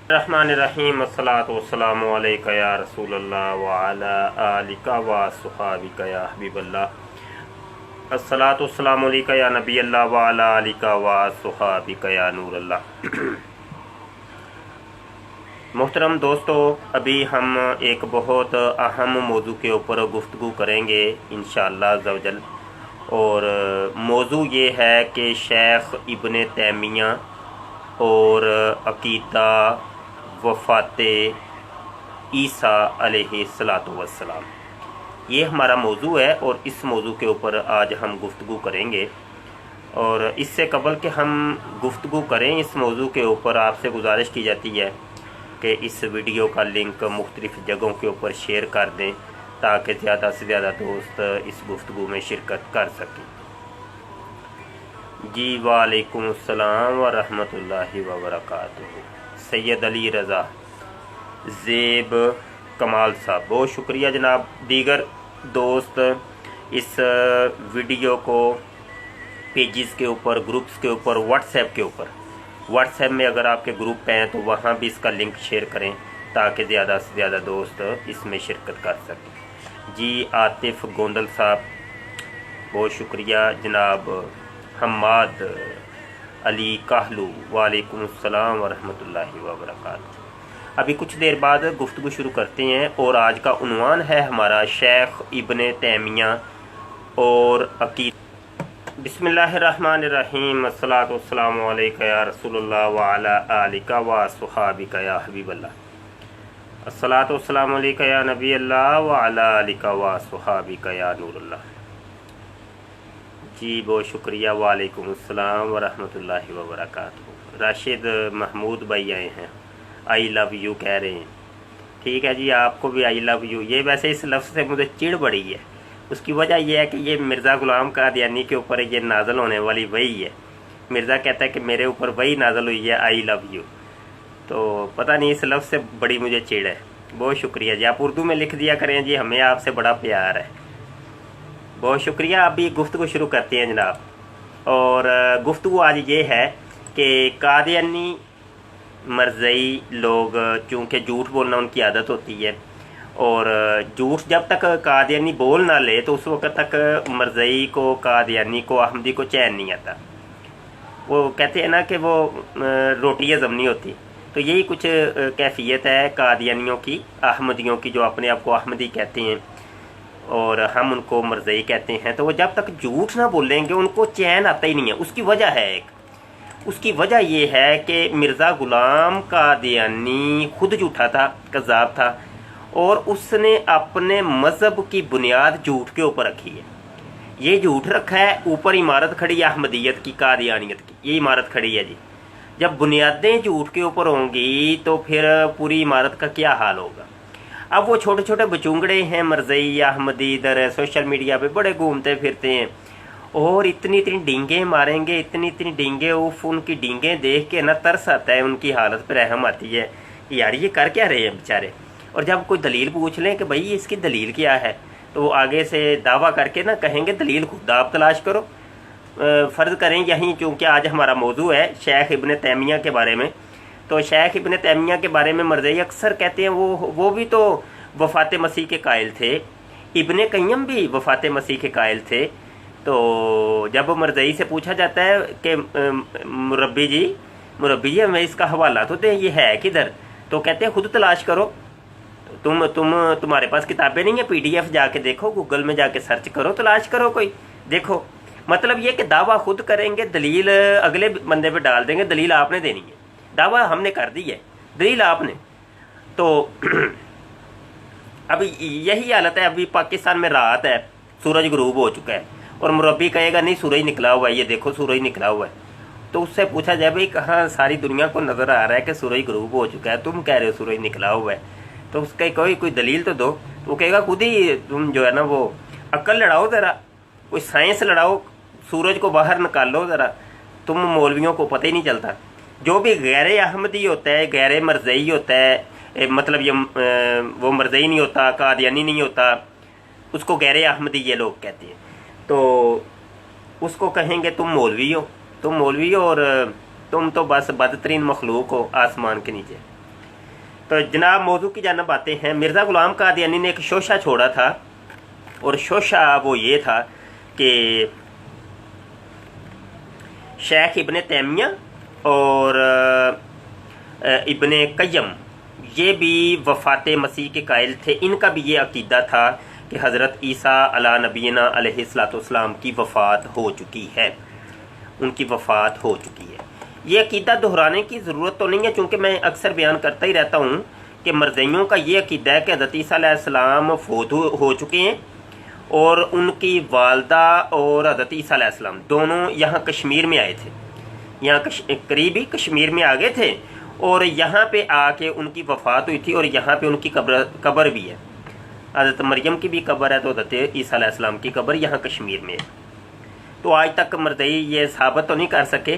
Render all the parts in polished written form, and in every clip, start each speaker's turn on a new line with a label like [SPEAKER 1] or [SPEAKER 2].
[SPEAKER 1] रहमानिर्रहीम अस्सलातु वस्सलामु अलैका या रसूल अल्लाह व अला आलिका व अस्हाबिका या हबीबल्लाह अस्सलातु वस्सलामु अलैका या नबी अल्लाह व अला आलिका व अस्हाबिका या नूर अल्लाह। मोहतरम दोस्तों, अभी हम एक बहुत अहम मौजू के ऊपर गुफ्तगू करेंगे इंशाअल्लाह अज़्ज़वजल। और मौजू ये है कि शेख इब्न तैमिया और अकीदा वफ़ात ईसा अलैहिस्सलातु वस्सलाम, ये हमारा मौजू है और इस मौजू के ऊपर आज हम गुफ्तगू करेंगे। और इससे कबल कि हम गुफ्तगू करें इस मौजू के ऊपर, आपसे गुजारिश की जाती है कि इस वीडियो का लिंक मुख्तलिफ़ जगहों के ऊपर शेयर कर दें ताकि ज़्यादा से ज़्यादा दोस्त इस गुफ्तगू में शिरकत कर सकें। जी वालेकुम अस्सलाम व रहमतुल्लाहि व बरकातुहू। सैयद अली रज़ा ज़ेब कमाल साहब, बहुत शुक्रिया जनाब। दीगर दोस्त इस वीडियो को पेजेस के ऊपर, ग्रुप्स के ऊपर, व्हाट्सएप में अगर आपके ग्रुप हैं तो वहाँ भी इसका लिंक शेयर करें ताकि ज़्यादा से ज़्यादा दोस्त इसमें शिरकत कर सकें। जी आतिफ गोंदल साहब, बहुत शुक्रिया जनाब। हम्माद अली काहलू, वालेकुम अस्सलाम व रहमतुल्लाहि व बरकातुहू। अभी कुछ देर बाद गुफ्तगू शुरू करते हैं और आज का उन्वान है हमारा शेख इब्न तैमिया और अकीदा। बिस्मिल्लाहिर्रहमानिर्रहीम, अस्सलातु वस्सलामु अलैका या रसूलल्लाह व अला आलिका व अस्हाबिका या हबीबल्लाह। अस्सलातु वस्सलामु अलैका या नबी अल्लाह व अला आलिका व अस्हाबिका या नूर अल्लाह। जी बहुत शुक्रिया। वालेकुम अस्सलाम व रहमतुल्लाहि व बरकातुहू। राशिद महमूद भाई आए हैं, आई लव यू कह रहे हैं। ठीक है जी, आपको भी आई लव यू। ये वैसे इस लफ्ज़ से मुझे चिढ़ बड़ी है, उसकी वजह यह है कि ये मिर्ज़ा ग़ुलाम कादियानी के ऊपर ये नाज़ल होने वाली वही है। मिर्ज़ा कहता है कि मेरे ऊपर वही नाज़ल हुई है, आई लव यू। तो पता नहीं, इस लफ्ज़ से बड़ी मुझे चिढ़ है। बहुत शुक्रिया जी, आप उर्दू में लिख दिया करें जी, हमें आपसे बड़ा प्यार है। बहुत शुक्रिया। अभी गुफ्तगू शुरू करते हैं जनाब। और गुफ्तगू आज ये है कि कादियानी मरज़ई लोग चूँकि झूठ बोलना उनकी आदत होती है, और झूठ जब तक कादियानी बोल ना ले तो उस वक्त तक मरज़ई को, कादियानी को, अहमदी को चैन नहीं आता। वो कहते हैं ना कि वो रोटी हज़म नहीं होती। तो यही कुछ कैफियत है कादियानियों की, अहमदियों की, जो अपने आप को अहमदी कहते हैं और हम उनको मरज़ई कहते हैं। तो वो जब तक झूठ ना बोलेंगे उनको चैन आता ही नहीं है। उसकी वजह है उसकी वजह ये है कि मिर्ज़ा ग़ुलाम कादियानी खुद झूठा था, कज़्ज़ाब था, और उसने अपने मज़हब की बुनियाद झूठ के ऊपर रखी है। ये झूठ रखा है, ऊपर इमारत खड़ी है अहमदियत की, कादियानियत की, ये इमारत खड़ी है जी। जब बुनियादें झूठ के ऊपर होंगी तो फिर पूरी इमारत का क्या हाल होगा। अब वो छोटे छोटे बचूंगड़े हैं मरज़ई अहमदी, इधर सोशल मीडिया पे बड़े घूमते फिरते हैं और इतनी इतनी डींगे मारेंगे, इतनी इतनी डींगे, उफ, उनकी डींगे देख के ना तरस आता है, उनकी हालत पर रहम आती है, यार ये कर क्या रहे हैं बेचारे। और जब कोई दलील पूछ लें कि भाई इसकी दलील क्या है, तो वो आगे से दावा करके ना कहेंगे दलील खुद आप तलाश करो। फ़र्ज़ करें यहीं, चूँकि आज हमारा मौजू है शेख इब्न तैमिया के बारे में, तो शेख इब्न तैमिया के बारे में मरज़ई अक्सर कहते हैं वो भी तो वफ़ात मसीह के कायल थे, इब्न क़य्यम भी वफ़ात मसीह के कायल थे। तो जब मरज़ई से पूछा जाता है कि मुरब्बी जी हमें इसका हवाला तो दें, ये है किधर, तो कहते हैं खुद तलाश करो। तुम्हारे पास किताबें नहीं है, PDF जाके देखो, गूगल में जाके सर्च करो, तलाश करो, कोई देखो। मतलब ये कि दावा खुद करेंगे, दलील अगले बंदे पे डाल देंगे, दलील आपने देनी है। दावा हमने कर दी है, दलील आपने। तो अभी यही हालत है। अभी पाकिस्तान में रात है, सूरज गुरूब हो चुका है, और मुरब्बी कहेगा नहीं सूरज निकला हुआ है, ये देखो सूरज निकला हुआ है। तो उससे पूछा जाए भाई कहाँ, सारी दुनिया को नज़र आ रहा है कि सूरज गुरूब हो चुका है, तुम कह रहे हो सूरज निकला हुआ है, तो उसका कोई दलील तो दो। तो वो कहेगा खुद ही तुम जो है ना वो अक्ल लड़ाओ ज़रा, कोई साइंस लड़ाओ, सूरज को बाहर निकालो ज़रा, तुम मौलवियों को पता ही नहीं चलता। जो भी गैर अहमदी होता है, गैर मरज़ई होता है, मतलब ये वो मरज़ई नहीं होता, कादियानी नहीं होता, उसको गैर अहमदी ये लोग कहते हैं। तो उसको कहेंगे तुम मौलवी हो और तुम तो बस बदतरीन मखलूक हो आसमान के नीचे। तो जनाब मौजू की जानब आते हैं। मिर्ज़ा ग़ुलाम कादियानी ने एक शोशा छोड़ा था, और शोशा वो ये था कि शेख इब्ने तैमिया और इब्ने क़य्यम ये भी वफ़ात मसीह के कायल थे। इनका भी ये अकीदा था कि हज़रत ईसा अला नबीना अलैहिस्सलाम की वफ़ात हो चुकी है, उनकी वफ़ात हो चुकी है। ये अकीदा दोहराने की ज़रूरत तो नहीं है, चूँकि मैं अक्सर बयान करता ही रहता हूँ कि मरज़इयों का ये अकीदा है कि हज़रत ईसा अलैहिस्सलाम फ़ौत हो चुके हैं, और उनकी वालदा और हज़रत ईसा अलैहिस्सलाम दोनों यहाँ कश्मीर में आए थे, यहाँ करीबी कश्मीर में आ गए थे, और यहाँ पे आके उनकी वफ़ात हुई थी, और यहाँ पे उनकी कब्र भी है। हज़रत मरियम की भी कब्र है, तो हज़रत ईसा अलैहिस्सलाम की कब्र यहाँ कश्मीर में है। तो आज तक मरज़ई ये साबित तो नहीं कर सके,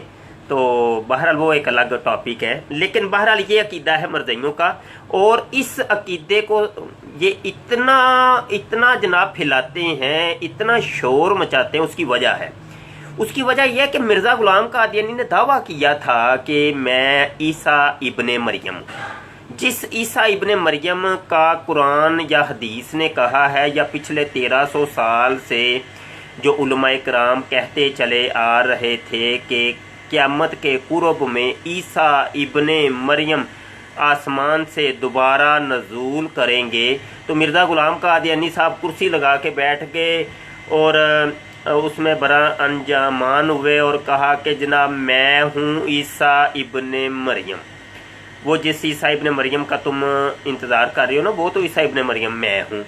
[SPEAKER 1] तो बहरहाल वो एक अलग टॉपिक है। लेकिन बहरहाल ये अकीदा है मरज़इयों का, और इस अकीदे को ये इतना जनाब फैलाते हैं, इतना शोर मचाते हैं। उसकी वजह यह है कि मिर्ज़ा ग़ुलाम कादियानी ने दावा किया था कि मैं ईसा इब्ने मरियम, जिस ईसा इब्ने मरियम का कुरान या हदीस ने कहा है, या पिछले 1300 साल से जो उलमाए कराम कहते चले आ रहे थे कि क़यामत के कुर्ब में ईसा इब्ने मरियम आसमान से दोबारा नज़ूल करेंगे। तो मिर्ज़ा ग़ुलाम कादियानी साहब कुर्सी लगा के बैठ गए और उसमें बड़ा अंजामान हुए और कहा कि जनाब मैं हूँ ईसा इब्ने मरियम। वो जिस ईसा इब्ने मरियम का तुम इंतज़ार कर रहे हो ना, वो तो ईसा इब्ने मरियम मैं हूँ।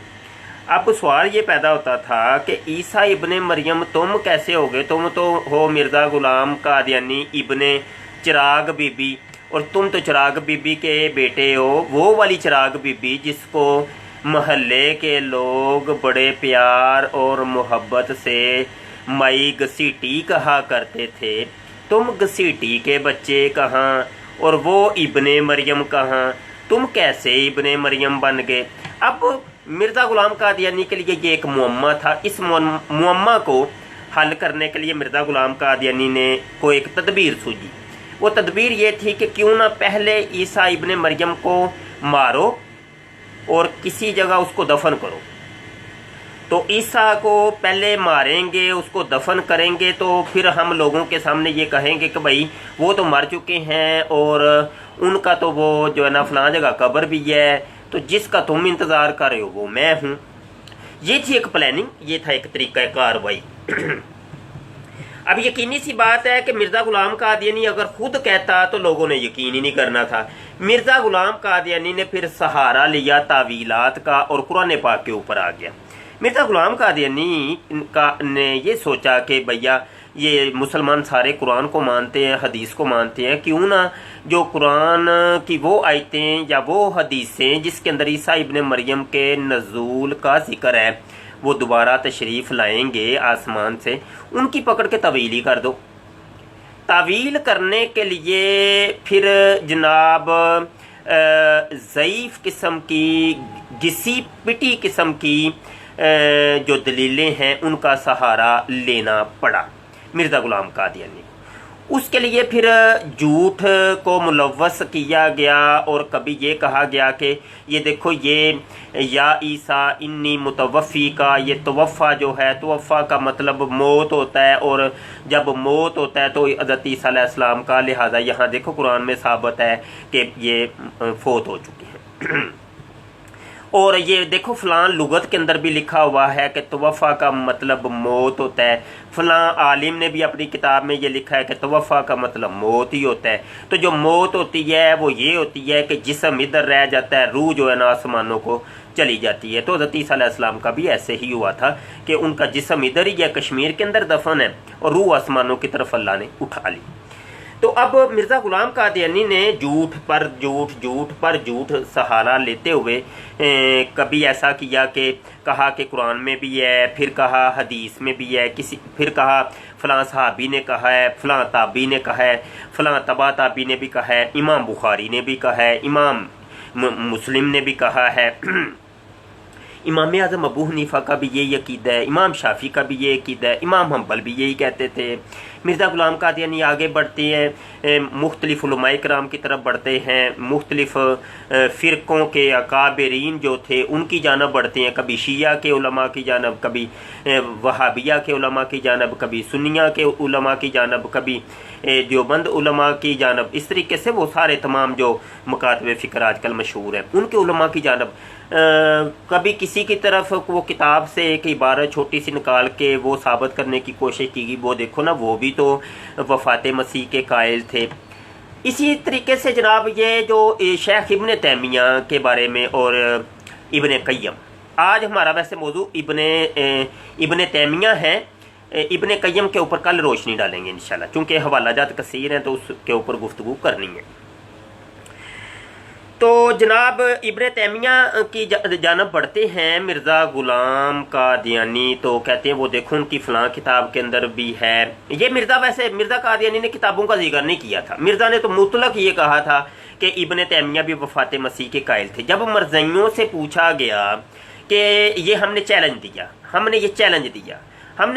[SPEAKER 1] अब सवाल ये पैदा होता था कि ईसा इब्ने मरियम तुम कैसे हो गए? तुम तो हो मिर्ज़ा ग़ुलाम कादियानी इब्ने चिराग बीबी, और तुम तो चिराग बीबी के बेटे हो, वो वाली चिराग बीबी जिसको महल्ले के लोग बड़े प्यार और मोहब्बत से माई घसीटी कहा करते थे। तुम घसीटी के बच्चे कहाँ, और वो इब्ने मरियम कहाँ? तुम कैसे इब्ने मरियम बन गए? अब मिर्ज़ा ग़ुलाम कादियानी के लिए ये एक मुअम्मा था। इस मुअम्मा को हल करने के लिए मिर्ज़ा ग़ुलाम कादियानी ने को एक तदबीर सूझी। वो तदबीर ये थी कि क्यों ना पहले ईसा इब्ने मरियम को मारो और किसी जगह उसको दफन करो। तो ईसा को पहले मारेंगे, उसको दफन करेंगे, तो फिर हम लोगों के सामने ये कहेंगे कि भाई वो तो मर चुके हैं और उनका तो वो जो है ना फलां जगह कब्र भी है, तो जिसका तुम इंतज़ार कर रहे हो वो मैं हूँ। ये थी एक प्लानिंग, ये था एक तरीका कार्रवाई। अब यकीनी सी बात है कि मिर्ज़ा ग़ुलाम कादियानी अगर खुद कहता तो लोगों ने यकीन ही नहीं करना था। मिर्ज़ा ग़ुलाम कादियानी ने फिर सहारा लिया तावीलात का और कुरान पाक के ऊपर आ गया। मिर्ज़ा ग़ुलाम कादियानी ने ये सोचा कि भैया ये मुसलमान सारे कुरान को मानते हैं, हदीस को मानते हैं, क्यों ना जो कुरान की वो आयतें या वो हदीसें जिसके अंदर ईसा इब्ने मरियम के नज़ूल का जिक्र है, वो दोबारा तशरीफ़ लाएंगे आसमान से, उनकी पकड़ के तवील ही कर दो। तावील करने के लिए फिर जनाब ज़ईफ़ किस्म की, घिसी पिटी किस्म की जो दलीलें हैं उनका सहारा लेना पड़ा मिर्ज़ा ग़ुलाम कादियानी। उसके लिए फिर झूठ को मुलव्वस किया गया, और कभी ये कहा गया कि ये देखो ये या ईसा इन्नी मुतवफ़ी का, ये तवफ़ा जो है, तवफ़ा का मतलब मौत होता है, और जब मौत होता है तो हज़रत ईसा अलैहिस्सलाम का, लिहाजा यहाँ देखो कुरान में साबित है कि ये फ़ौत हो चुके हैं। और ये देखो फ़लाँ लुगत के अंदर भी लिखा हुआ है कि तवफ़ा का मतलब मौत होता है। फ़लाँ आलिम ने भी अपनी किताब में ये लिखा है कि तवफ़ा का मतलब मौत ही होता है। तो जो मौत होती है वो ये होती है कि जिस्म इधर रह जाता है, रूह जो है ना आसमानों को चली जाती है। तो हज़रत ईसा अलैहिस्सलाम का भी ऐसे ही हुआ था कि उनका जिस्म इधर ही है, कश्मीर के अंदर दफन है, और रूह आसमानों की तरफ अल्लाह ने उठा ली। तो अब मिर्ज़ा ग़ुलाम कादियानी ने झूठ पर झूठ सहारा लेते हुए कभी ऐसा किया कि कहा कि कुरान में भी है, फिर कहा हदीस में भी है, फिर कहा फ़लाँ सहाबी ने कहा है, फ़लाँ ताबी ने कहा है, फ़लाँ तबा ताबी ने भी कहा है, इमाम बुखारी ने भी कहा है, इमाम मुस्लिम ने भी कहा है। इमाम आज़म अबू हनीफा का भी यही अकीदा है, इमाम शाफी का भी ये अकीदा है, इमाम हम्बल भी यही कहते थे। मिर्ज़ा ग़ुलाम कादियानी आगे बढ़ते हैं, मुख्तलिफ़ उलमाए कराम की तरफ बढ़ते हैं, मुख्तलिफ़ फ़िरक़ों के अकाबरीन जो थे उनकी जानब बढ़ते हैं, कभी शिया के उलमा की जानब, कभी वहाबिया के उलमा की जानब, कभी सुन्निया के उलमा की जानब, कभी देवबंद उलमा की जानब। इस तरीके से वो सारे तमाम जो मकातब फ़िक्र आजकल मशहूर हैं उनके उलमा की जानब, कभी किसी की तरफ वो किताब से एक इबारत छोटी सी निकाल के वो साबित करने की कोशिश की, वो देखो ना वो भी तो वफ़ात मसीह के कायल थे। इसी तरीके से जनाब ये जो शेख इब्न तैमिया के बारे में और इब्न क़य्यम, आज हमारा वैसे मौजू इब्न तैमिया है, इब्न क़य्यम के ऊपर कल रोशनी डालेंगे इंशाल्लाह, चूँकि हवाला जात कसीर हैं तो उसके ऊपर गुफ्तगू करनी है। तो जनाब इब्न तैमिया की जानब बढ़ते हैं। मिर्ज़ा ग़ुलाम कादियानी तो कहते हैं वो देखो उनकी फ़लाँ किताब के अंदर भी है। ये मिर्ज़ा कादियानी ने किताबों का जिक्र नहीं किया था। मिर्ज़ा ने तो मुतलक ये कहा था कि इब्न तैमिया भी वफ़ात मसीह के कायल थे। जब मरज़इयों से पूछा गया कि ये हमने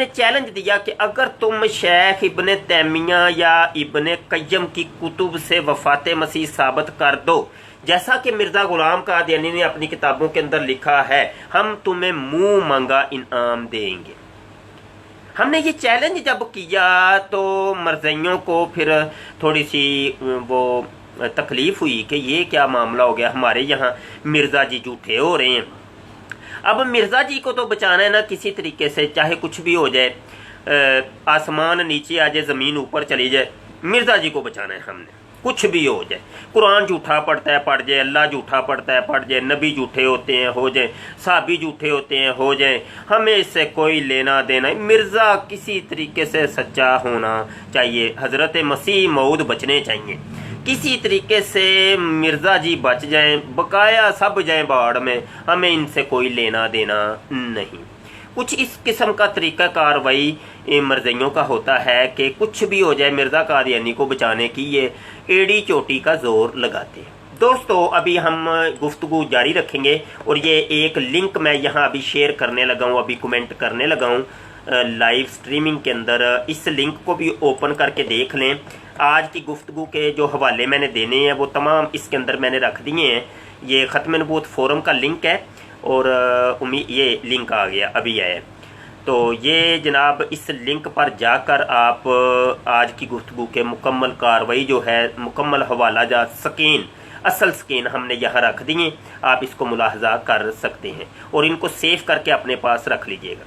[SPEAKER 1] चैलेंज दिया कि अगर तुम शेख इब्न तैमिया या इब्न क़य्यम की कुतुब से वफ़ात मसीह साबित कर दो, जैसा कि मिर्ज़ा ग़ुलाम कादियानी ने अपनी किताबों के अंदर लिखा है, हम तुम्हें मुंह मांगा इनाम देंगे। हमने ये चैलेंज जब किया तो मरज़इयों को फिर थोड़ी सी वो तकलीफ़ हुई कि ये क्या मामला हो गया, हमारे यहाँ मिर्ज़ा जी झूठे हो रहे हैं। अब मिर्ज़ा जी को तो बचाना है ना किसी तरीके से, चाहे कुछ भी हो जाए, आसमान नीचे आ जाए, ज़मीन ऊपर चली जाए, मिर्ज़ा जी को बचाना है हमने, कुछ भी हो जाए। कुरान झूठा पढ़ता है पढ़ जाए, अल्लाह झूठा पढ़ता है पढ़ जाए, नबी झूठे होते हैं हो जाए, साहबी झूठे होते हैं हो जाए, हमें इससे कोई लेना देना। मिर्ज़ा किसी तरीके से सच्चा होना चाहिए, हज़रत मसीह मऊद बचने चाहिए, किसी तरीके से मिर्ज़ा जी बच जाएं, बकाया सब जाएं बाढ़ में, हमें इनसे कोई लेना देना नहीं। कुछ इस किस्म का तरीका कार्रवाई मरज़इयों का होता है कि कुछ भी हो जाए मिर्ज़ा कादियानी को बचाने की ये एड़ी चोटी का जोर लगाते हैं। दोस्तों अभी हम गुफ्तगू जारी रखेंगे और ये एक लिंक मैं यहाँ अभी शेयर करने लगा हूँ, अभी कमेंट करने लगा हूँ लाइव स्ट्रीमिंग के अंदर। इस लिंक को भी ओपन करके देख लें। आज की गुफ्तगू के जो हवाले मैंने देने हैं वो तमाम इसके अंदर मैंने रख दिए हैं। ये ख़त्म नबूवत फोरम का लिंक है और ये लिंक आ गया, अभी आया। तो ये जनाब इस लिंक पर जाकर आप आज की गुफ्तगू के मुकम्मल कार्रवाई जो है, मुकम्मल हवाला जात स्कैन, असल स्कैन हमने यहाँ रख दिए, आप इसको मुलाहजा कर सकते हैं और इनको सेव करके अपने पास रख लीजिएगा।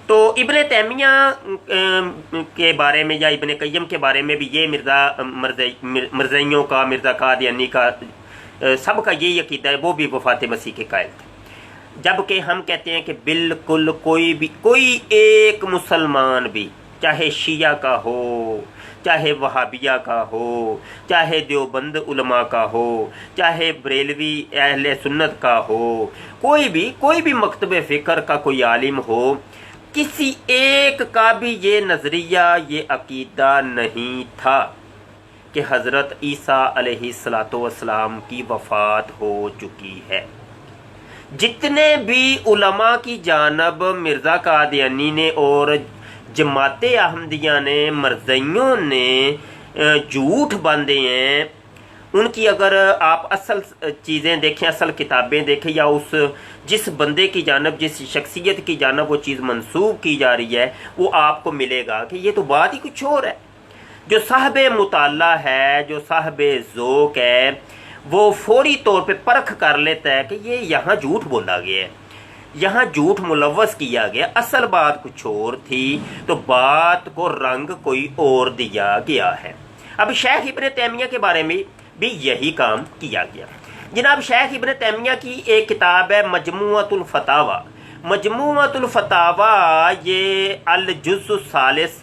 [SPEAKER 1] तो इब्न तैमिया के बारे में या इब्न क़य्यम के बारे में भी ये मरज़इयों का, मिर्ज़ा कादियानी का, सब का यही अकीदा है, वो भी वफ़ात मसीह के कायल थे। जबकि हम कहते हैं कि बिल्कुल कोई एक मुसलमान भी, चाहे शिया का हो, चाहे वहाबिया का हो, चाहे देवबंद उलमा का हो, चाहे बरेलवी अहले सुन्नत का हो, कोई भी मकतब फ़िक्र का कोई आलिम हो, किसी एक का भी ये नज़रिया, ये अकीदा नहीं था कि हज़रत ईसा अलैहिस्सलातु वस्सलाम की वफ़ात हो चुकी है। जितने भी उलमा की जानब मिर्ज़ा कादियानी ने और जमात अहमदिया ने, मरज़इयों ने झूठ बांधे हैं, उनकी अगर आप असल चीज़ें देखें, असल किताबें देखें, या जिस बंदे की जानब, जिस शख्सियत की जानब वो चीज़ मंसूब की जा रही है, वो आपको मिलेगा कि ये तो बात ही कुछ और है। जो साहब मुताला है, जो साहब ज़ौक़ है, वो फौरी तौर पे परख कर लेता है कि ये यहाँ झूठ बोला गया है, यहाँ झूठ मुलव्वस किया गया, असल बात कुछ और थी, तो बात को रंग कोई और दिया गया है। अब शेख इब्न तैमिया के बारे में भी यही काम किया गया। जनाब शेख इब्न तैमिया की एक किताब है मजमुअतुल फतावा। मजमुअतुल फतावा ये अल जुज़्ज़ु सालिस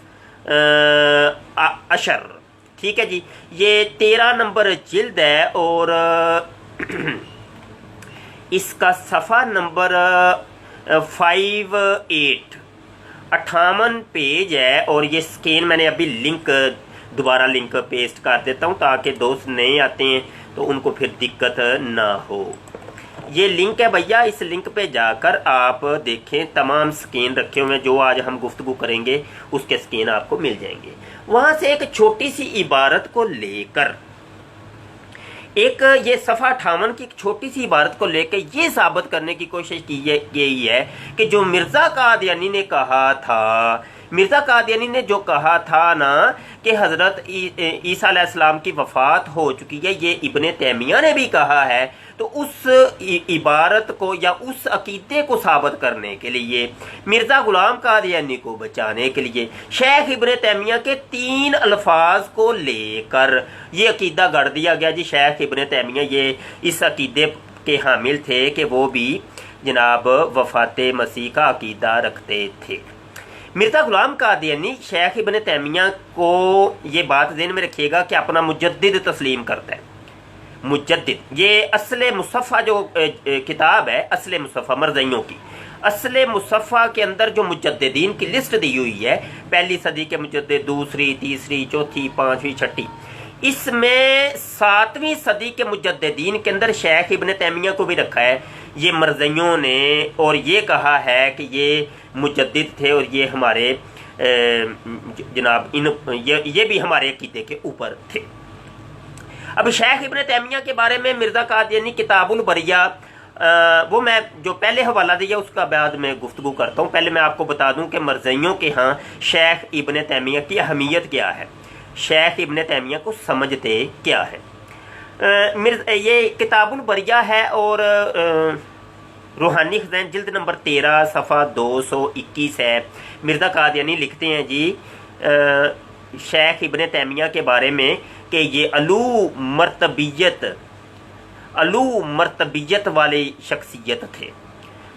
[SPEAKER 1] अशर, ठीक है जी, ये 13 नंबर जिल्द है और इसका सफ़ा नंबर 58 पेज है। और ये स्कैन मैंने अभी दोबारा लिंक पेस्ट कर देता हूँ ताकि दोस्त नए आते हैं तो उनको फिर दिक्कत ना हो। ये लिंक है भैया, इस लिंक पे जाकर आप देखें, तमाम स्कैन रखे हुए हैं, जो आज हम गुफ्तगू करेंगे उसके स्कैन आपको मिल जाएंगे। वहां से एक छोटी सी इबारत को लेकर, एक ये सफ़ा 58 की एक छोटी सी इबारत को लेकर ये साबित करने की कोशिश की गई है कि जो मिर्ज़ा कादियानी ने कहा था, मिर्ज़ा कादियानी ने जो कहा था ना कि हज़रत ईसा अलैहिस्सलाम की वफ़ात हो चुकी है, ये इब्ने तैमिया ने भी कहा है। तो उस इबारत को या उस अकीदे को साबित करने के लिए, मिर्ज़ा गुलाम कादियानी को बचाने के लिए, शेख इब्ने तैमिया के 3 अल्फाज को लेकर ये अकीदा गढ़ दिया गया जी। शेख इब्ने तैमिया ये इस अकीदे के हामिल थे कि वो भी जनाब वफ़ात मसीह का अकीदा रखते थे। मिर्ज़ा गुलाम कादियानी शेख इब्ने तैमिया को ये बात ज़हन में रखिएगा कि अपना मुजद्दिद तस्लीम करता है। मुजद्दिद, ये असले मुसफ़ा जो किताब है, असले मुसफ़ा मरज़इयों की, असले मुसफ़ा के अंदर जो मुजद्दिदीन की लिस्ट दी हुई है, पहली सदी के मुजद्दिद, दूसरी, तीसरी, चौथी, पाँचवीं, छठी, इसमें 7वीं सदी के मुजद्दिदीन के अंदर शेख इब्ने तैमिया को भी रखा है ये मरज़इयों ने, और ये कहा है कि ये मुजद्दिद थे और ये हमारे जनाब ये भी हमारे अकीदे के ऊपर थे। अब शेख इब्ने तैमिया के बारे में मिर्ज़ा कादियानी किताबुल बरिया, वो मैं जो पहले हवाला दिया उसका बाद में गुफ्तगू करता हूँ। पहले मैं आपको बता दूँ कि मरज़इयों के यहाँ शेख इब्ने तैमिया की अहमियत क्या है, शेख इब्ने तैमिया को समझते क्या है। ये किताबुल बरिया है और रूहानी खज़ाइन जिल्द नंबर 13 सफ़ा 221 है। मिर्ज़ा कादियानी लिखते हैं जी शेख इब्ने तैमिया के बारे में कि ये अलू मरतबियत वाली शख्सियत थे,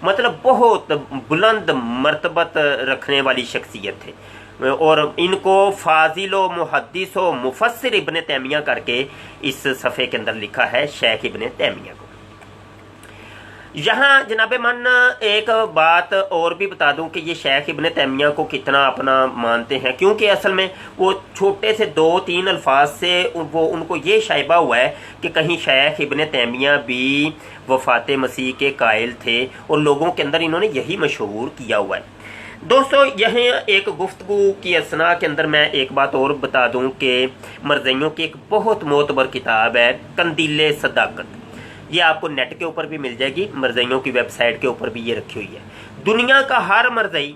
[SPEAKER 1] मतलब बहुत बुलंद मर्तबत रखने वाली शख्सियत थे, और इनको फाजिल व मुहद्दिस व मुफस्सिर इब्ने तैमिया करके इस सफ़े के अंदर लिखा है शेख इब्ने तैमिया को। यहाँ जनाब मन एक बात और भी बता दूं कि ये शेख इब्ने तैमिया को कितना अपना मानते हैं, क्योंकि असल में वो छोटे से 2-3 अल्फाज से वो उनको ये शाइबा हुआ है कि कहीं शेख इब्ने तैमिया भी वफ़ात मसीह के कायल थे, और लोगों के अंदर इन्होंने यही मशहूर किया हुआ है। दोस्तों, यहीं एक गुफ्तगू की असना के अंदर मैं एक बात और बता दूं कि मरज़इयों की एक बहुत मोतबर किताब है कंदीले सदाकत। ये आपको नेट के ऊपर भी मिल जाएगी, मरज़इयों की वेबसाइट के ऊपर भी ये रखी हुई है। दुनिया का हर मरज़ई,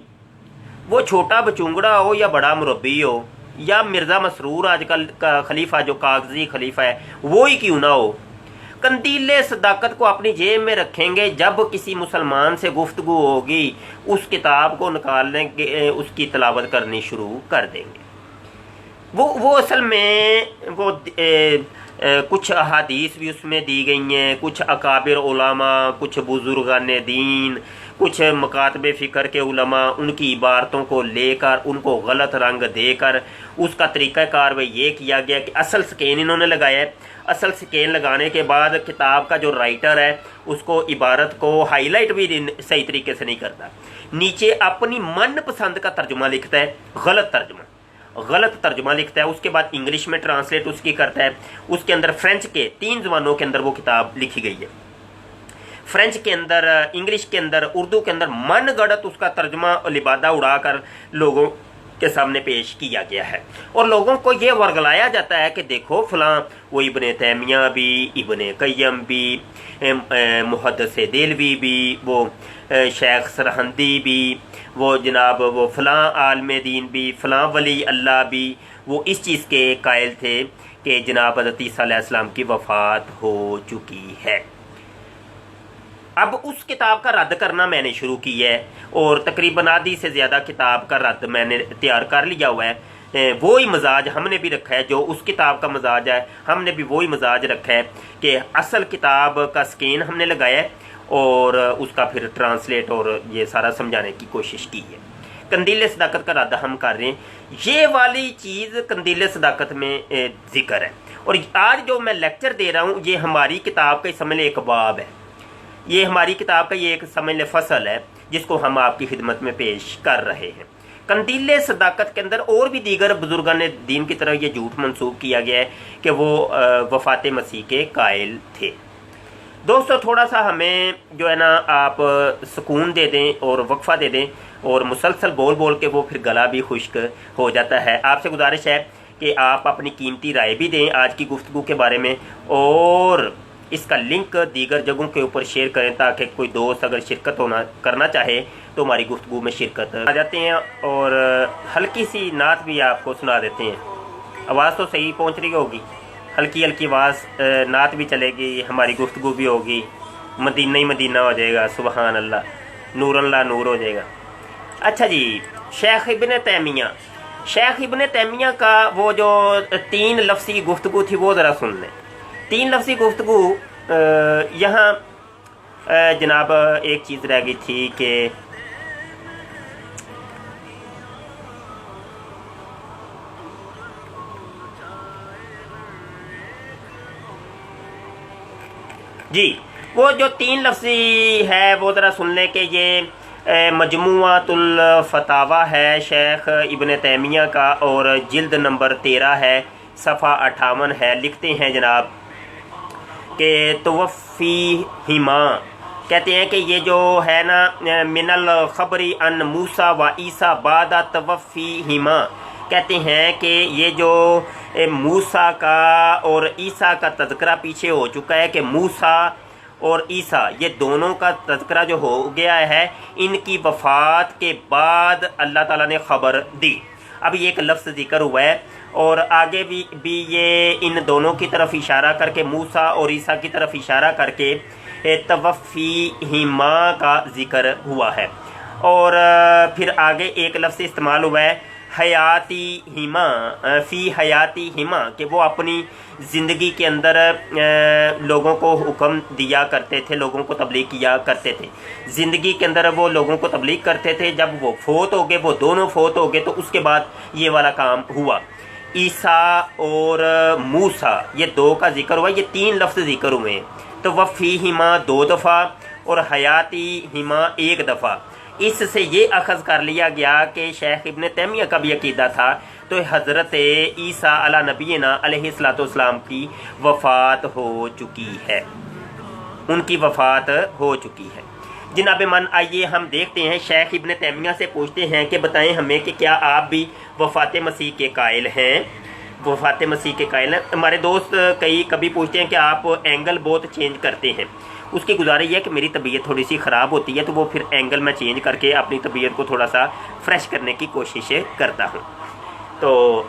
[SPEAKER 1] वो छोटा बचूंगड़ा हो या बड़ा मुरब्बी हो या मिर्ज़ा मसरूर आजकल का खलीफा जो कागजी खलीफा है वो ही क्यों ना हो, कंदीले सदाकत को अपनी जेब में रखेंगे। जब किसी मुसलमान से गुफ्तगू होगी उस किताब को निकालने के उसकी तिलावत करनी शुरू कर देंगे। वो असल में वो कुछ अहादीस भी उसमें दी गई हैं, कुछ अकाबिर उलमा, कुछ बुजुर्गान दीन, कुछ मकातबे फ़िक्र के उलमा, उनकी इबारतों को लेकर उनको गलत रंग देकर उसका तरीक़ाकार वह ये किया गया कि असल स्कैन इन्होंने लगाया है। असल स्कैन लगाने के बाद किताब का जो राइटर है उसको इबारत को हाईलाइट भी सही तरीके से नहीं करता, नीचे अपनी मन पसंद का तर्जुमा लिखता है, गलत तर्जुमा लिखता है। उसके बाद इंग्लिश में ट्रांसलेट उसकी करता है। उसके अंदर फ्रेंच के 3 ज़बानों के अंदर वो किताब लिखी गई है, फ्रेंच के अंदर, इंग्लिश के अंदर, उर्दू के अंदर मन गढ़त उसका तर्जुमा लिबादा उड़ाकर लोगों के सामने पेश किया गया है, और लोगों को ये वर्गलाया जाता है कि देखो फलां वो इब्ने तैमिया भी, इब्ने क़य्यम भी, मुहद्दिस देलवी भी, वो शेख सरहंदी भी, वो जनाब वो फ़लाँ आलम दीन भी, फ़लाँ वली अल्लाह भी, वो इस चीज़ के कायल थे कि जनाब हज़रत ईसा अलैहिस्सलाम की वफ़ात हो चुकी है। अब उस किताब का रद्द करना मैंने शुरू की है, और तकरीबन आधी से ज़्यादा किताब का रद्द मैंने तैयार कर लिया हुआ है। वो ही मजाज हमने भी रखा है जो उस किताब का मजाज है, हमने भी वही मजाज रखा है कि असल किताब का स्कैन हमने लगाया है और उसका फिर ट्रांसलेट और ये सारा समझाने की कोशिश की है। कंदीले सदाकत का रद्द हम कर रहे हैं, ये वाली चीज़ कंदीले सदाकत में जिक्र है। और आज जो मैं लेक्चर दे रहा हूँ ये हमारी किताब का समझ एक बाब है, ये हमारी किताब का ये एक समझ फसल है जिसको हम आपकी खिदमत में पेश कर रहे हैं। कंदीले सदाकत के अंदर और भी दीगर बुजुर्गान दीन की तरह ये झूठ मंसूब किया गया है कि वो वफ़ात मसीह के कायल थे। दोस्तों थोड़ा सा हमें जो है ना आप सुकून दे दें और वक्फा दे दें, और मुसलसल बोल बोल के वो फिर गला भी खुश्क हो जाता है। आपसे गुजारिश है कि आप अपनी कीमती राय भी दें आज की गुफ्तगू के बारे में, और इसका लिंक दीगर जगहों के ऊपर शेयर करें ताकि कोई दोस्त अगर शिरकत करना चाहे तो हमारी गुफ्तगू में शिरकत आ जाते हैं। और हल्की सी नात भी आपको सुना देते हैं। आवाज़ तो सही पहुंच रही होगी, हल्की हल्की आवाज़, नात भी चलेगी, हमारी गुफ्तगू भी होगी, मदीना ही मदीना हो जाएगा। सुबहान अल्लाह, नूर अल्लाह नूर हो जाएगा। अच्छा जी, शेख इब्न तैमिया का वो जो 3 लफ्ज़ी की गुफ्तगू थी वो ज़रा सुन लें। 3 लफ्ज़ी गुफ्तगू यहाँ जनाब एक चीज़ रह गई थी कि जी, वो जो 3 लफ्ज़ी है वो ज़रा सुन लें कि ये मजमुआतुल फतावा है शेख इब्न तैमिया का, और जिल्द नंबर 13 है, सफ़ा 58 है। लिखते हैं जनाब कि तवफ़ी हिमा, कहते हैं कि ये जो है ना मिनल ख़बरी अन मूसा व ईसा बादा तवफ़ी हिमा, कहते हैं कि ये जो मूसा का और ईसा का तज़किरा पीछे हो चुका है कि मूसा और ईसा ये दोनों का तज़किरा जो हो गया है, इनकी वफ़ात के बाद अल्लाह ताला ने ख़बर दी। अब ये एक लफ्ज़ जिक्र हुआ है, और आगे भी ये इन दोनों की तरफ इशारा करके, मूसा और ईसा की तरफ इशारा करके तवफ़ी हिमा का जिक्र हुआ है। और फिर आगे एक लफ्ज़ इस्तेमाल हुआ है हयाती हिमा, फ़ी हयाती हिमा, कि वो अपनी ज़िंदगी के अंदर लोगों को हुक्म दिया करते थे, लोगों को तबलीग किया करते थे। ज़िंदगी के अंदर वो लोगों को तबलीग करते थे। जब वो फोत हो गए, वो दोनों फोत हो गए, तो उसके बाद ये वाला काम हुआ। ईसा और मूसा ये 2 का जिक्र हुआ, ये 3 लफ्ज़ जिक्र हुए हैं। तो वफ़ी हिमा 2 दफ़ा और हयाती हिमा 1 दफ़ा। इससे ये अखज़ कर लिया गया कि शेख इब्न तैमिया का भी अकीदा था तो हज़रत ईसा अला नबीना अलैहिस्सलाम की वफ़ात हो चुकी है, उनकी वफ़ात हो चुकी है। जनाब मन, आइए हम देखते हैं, शेख इब्न तैमिया से पूछते हैं कि बताएं हमें कि क्या आप भी वफ़ात मसीह के कायल हैं? वफ़ात मसीह के कायल हैं। हमारे दोस्त कभी पूछते हैं कि आप एंगल बहुत चेंज करते हैं। उसकी गुजारिश है कि मेरी तबीयत थोड़ी सी ख़राब होती है, तो वो फिर एंगल मैं चेंज करके अपनी तबीयत को थोड़ा सा फ्रेश करने की कोशिश करता हूँ। तो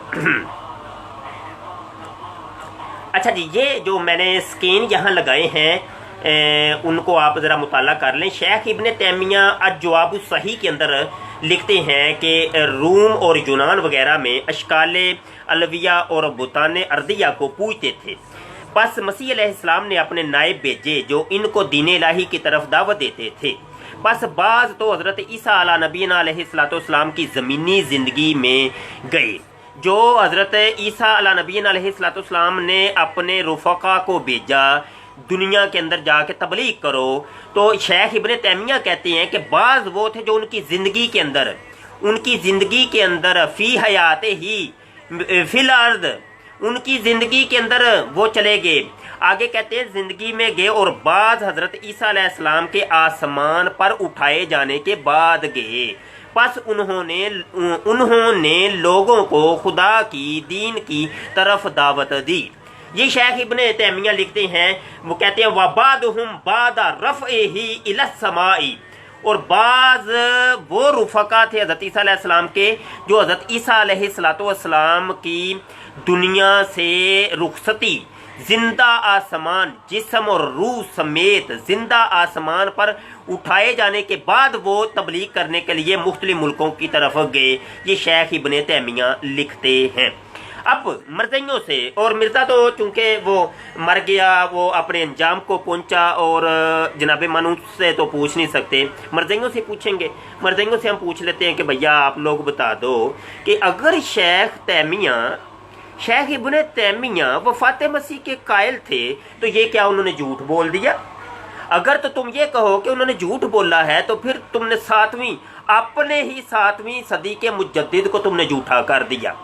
[SPEAKER 1] अच्छा जी, ये जो मैंने स्कैन यहाँ लगाए हैं उनको आप ज़रा मुताला कर लें। शेख इब्न तैमिया अज-जवाब सही के अंदर लिखते हैं कि रूम और यूनान वगैरह में अशकाले अलविया और बुतान अर्दिया को पूजते थे। बस मसीह अलैहिस्सलाम ने अपने नायब भेजे जो इनको दीन इलाही की तरफ दावत देते थे। बस बाज तो हज़रत ईसा अला नबीना अलैहिस्सलाम की ज़मीनी ज़िंदगी में गए। जो हज़रत ईसा अला नबीना अलैहिस्सलाम ने अपने रुफ़क़ा को भेजा दुनिया के अंदर जाके तबलीग करो, तो शेख इब्न तैमिया कहते हैं कि बाज़ वो थे जो उनकी ज़िंदगी के अंदर फ़ी हयात ही फ़िल अर्द, उनकी ज़िंदगी के अंदर वो चले गए। आगे कहते हैं ज़िंदगी में गए और बाज़ हज़रत ईसा अलैहिस्सलाम के आसमान पर उठाए जाने के बाद गए। बस उन्होंने लोगों को खुदा की दीन की तरफ दावत दी। ये शेख इब्न तैमिया लिखते हैं, वो कहते हैं वबादहुम बादा रफ़इही इला समाई, और बाज़ वो रुफ़क़ा थे हज़रत ईसा अलैहिस्सलाम के जो हज़रत ईसा अलैहिस्सलाम की दुनिया से रुखसती जिंदा आसमान, जिस्म और रूह समेत जिंदा आसमान पर उठाए जाने के बाद वो तबलीग करने के लिए मुख्तलिफ मुल्कों की तरफ गए। ये शेख इब्न तैमिया लिखते हैं। अब मर्ज़ियों से, और मिर्ज़ा तो चूँकि वो मर गया, वो अपने अंजाम को पहुँचा, और जनाब मनूस से तो पूछ नहीं सकते, मर्ज़ियों से पूछेंगे। मर्ज़ियों से हम पूछ लेते हैं कि भैया आप लोग बता दो कि अगर शेख इब्न तैमिया वफ़ात मसीह के कायल थे तो ये क्या उन्होंने झूठ बोल दिया? अगर तो तुम ये कहो कि उन्होंने झूठ बोला है तो फिर तुमने अपने ही 7वीं सदी के मुजद्दिद को तुमने झूठा कर दिया,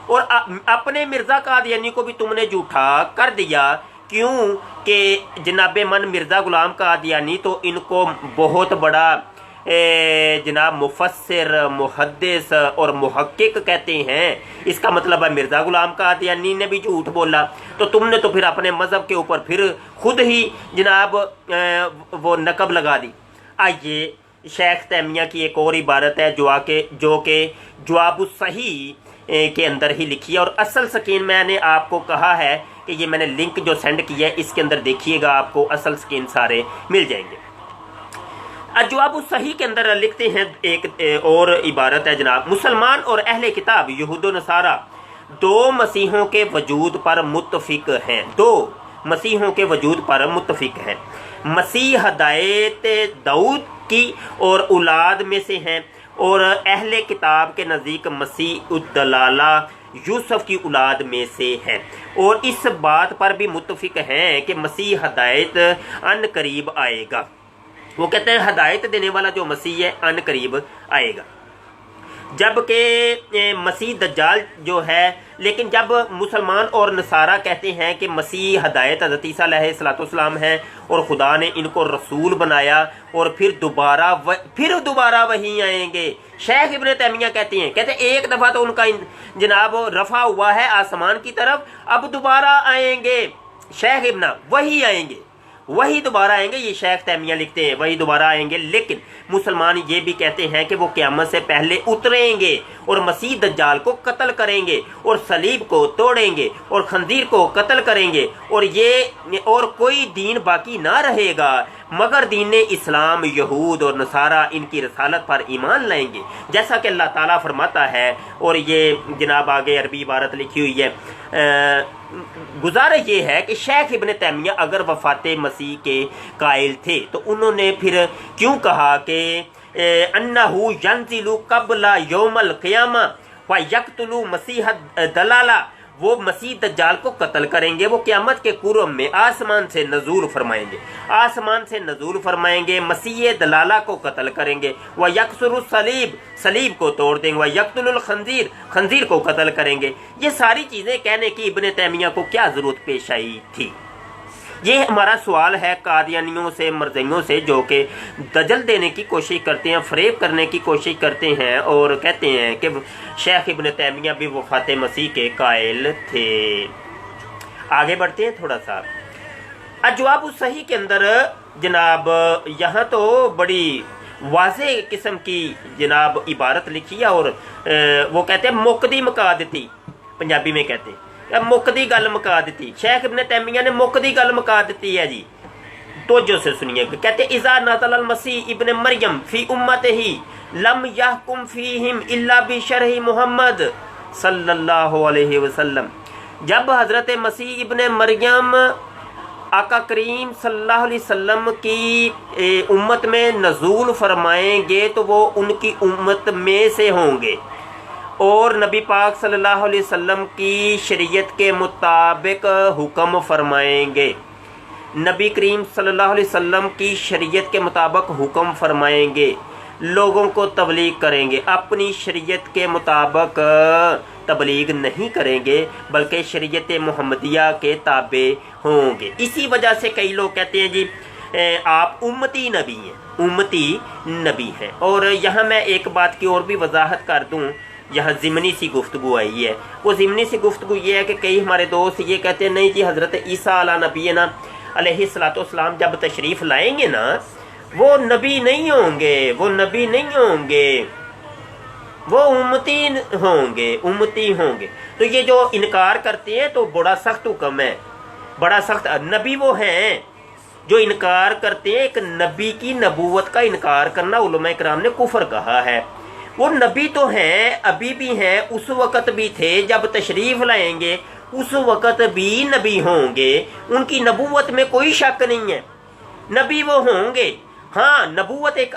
[SPEAKER 1] और अपने मिर्ज़ा कादियानी को भी तुमने झूठा कर दिया। क्यों? कि जनाब मन मिर्ज़ा ग़ुलाम कादियानी तो इनको बहुत बड़ा जनाब मुफस्सिर, मुहद्दिस और मुहक्किक कहते हैं। इसका मतलब है मिर्ज़ा ग़ुलाम कादियानी ने भी झूठ बोला, तो तुमने तो फिर अपने मज़हब के ऊपर फिर खुद ही जनाब वो नकब लगा दी। आइए शेख तैमिया की एक और इबारत है जो कि जवाबुस सही के अंदर ही लिखी है, और असल स्कीन मैंने आपको कहा है कि ये मैंने लिंक जो सेंड किया है इसके अंदर देखिएगा, आपको असल स्कीन सारे मिल जाएंगे। जवाबुस सही के अंदर लिखते हैं एक और इबारत है जनाब, मुसलमान और अहले किताब यहूद व नसारा दो मसीहों के वजूद पर मुत्तफिक हैं, दो मसीहों के वजूद पर मुत्तफिक हैं। मसीह हदायत दाऊद की और औलाद में से हैं, और अहले किताब के नज़दीक मसीह उद्दलाला यूसुफ की औलाद में से हैं, और इस बात पर भी मुत्तफिक हैं कि मसीह हदायत अन करीब आएगा। वो कहते हैं हदायत देने वाला जो मसीह है अन करीब आएगा, जबकि मसीह दज्जाल जो है। लेकिन जब मुसलमान और नसारा कहते हैं कि मसीह हदायत हज़रत ईसा अलैहिस्सलाम है और खुदा ने इनको रसूल बनाया और फिर दोबारा वहीं आएंगे। शेख इब्न तैमिया कहते एक दफ़ा तो उनका जनाब रफ़ा हुआ है आसमान की तरफ, अब दोबारा आएंगे शेख इब्न, वही दोबारा आएंगे। ये शेख तैमिया लिखते हैं वही दोबारा आएंगे। लेकिन मुसलमान ये भी कहते हैं कि वो क़यामत से पहले उतरेंगे और मसीह दज्जाल को कत्ल करेंगे और सलीब को तोड़ेंगे और खंजीर को कत्ल करेंगे, और कोई दीन बाकी ना रहेगा मगर दीन इस्लाम। यहूद और नसारा इनकी रसालत पर ईमान लाएंगे, जैसा कि अल्लाह ताला फरमाता है। और ये जनाब आगे अरबी इबारत लिखी हुई है। गुजारा ये है कि शेख इब्न तैमिया अगर वफ़ात मसीह के कायल थे तो उन्होंने फिर क्यों कहा कि अन्नहु यंजिलु क़ब्ला यौमल क़ियामा व यक़्तुलु मसीह दलाला, वो मसीह दज्जाल को कत्ल करेंगे, वो क़यामत के पूर्व में आसमान से नज़ूल फरमाएंगे, मसीह दलाला को कत्ल करेंगे, व यकसुरु सलीब को तोड़ देंगे, व यक़्तुलुल खंजीर को कत्ल करेंगे। ये सारी चीज़ें कहने की इब्न तैमिया को क्या ज़रूरत पेश आई थी? ये हमारा सवाल है कादियानियों से, मरज़इयों से, जो कि दजल देने की कोशिश करते हैं, फ़रेब करने की कोशिश करते हैं और कहते हैं कि शेख इब्न तैमिया भी वफ़ात मसीह के कायल थे। आगे बढ़ते हैं थोड़ा सा। जवाबुस सही के अंदर जनाब यहाँ तो बड़ी वाज़े किस्म की जनाब इबारत लिखी है, और वो कहते हैं मुकदी मका दी, पंजाबी में कहते हैं मुकदी गल मुका दी। शेख इब्न तैमिया ने मुकदी गल मुका दी है जी, तोजो से सुनिए। कहते इज़ा नज़ल मसीह इब्न मरियम फी उम्मतिही लम यहकुम फीहिम इल्ला बिशरह मुहम्मद सल्लल्लाहु अलैहि वसल्लम। जब हज़रत मसीह इब्न मरियम आका करीम सल्लल्लाहु अलैहि वसल्लम की उम्मत में नज़ूल फरमाएंगे तो वो उनकी उम्मत में से होंगे, और नबी पाक सल्लल्लाहु अलैहि वसल्लम की शरीयत के मुताबिक हुक्म फरमाएंगे। नबी करीम सल्लल्लाहु अलैहि वसल्लम की शरीयत के मुताबिक हुक्म फरमाएंगे, लोगों को तबलीग करेंगे, अपनी शरीयत के मुताबिक तबलीग नहीं करेंगे बल्कि शरीयत मुहम्मदिया के ताबे होंगे। इसी वजह से कई लोग कहते हैं जी आप उम्मती नबी हैं। और यहाँ मैं एक बात की और भी वजाहत कर दूँ, यहाँ ज़िमनी सी गुफ्तगू आई है। वो ज़िमनी सी गुफ्तगू ये है कि कई हमारे दोस्त ये कहते हैं नहीं जी हज़रत ईसा अला नबीना अलैहिस्सलाम जब तशरीफ़ लाएंगे ना वो नबी नहीं होंगे, वो उम्मती होंगे। तो ये जो इनकार करते हैं तो बड़ा सख्त हुक्म है, बड़ा सख्त। नबी वो हैं जो इनकार करते हैं। एक नबी की नबूवत का इनकार करना उलमा इकराम ने कुफर कहा है। वो नबी तो हैं, अभी भी हैं, उस वक़्त भी थे, जब तशरीफ़ लाएंगे उस वक़्त भी नबी होंगे, उनकी नबूवत में कोई शक नहीं है, नबी वो होंगे। हाँ, नबूवत एक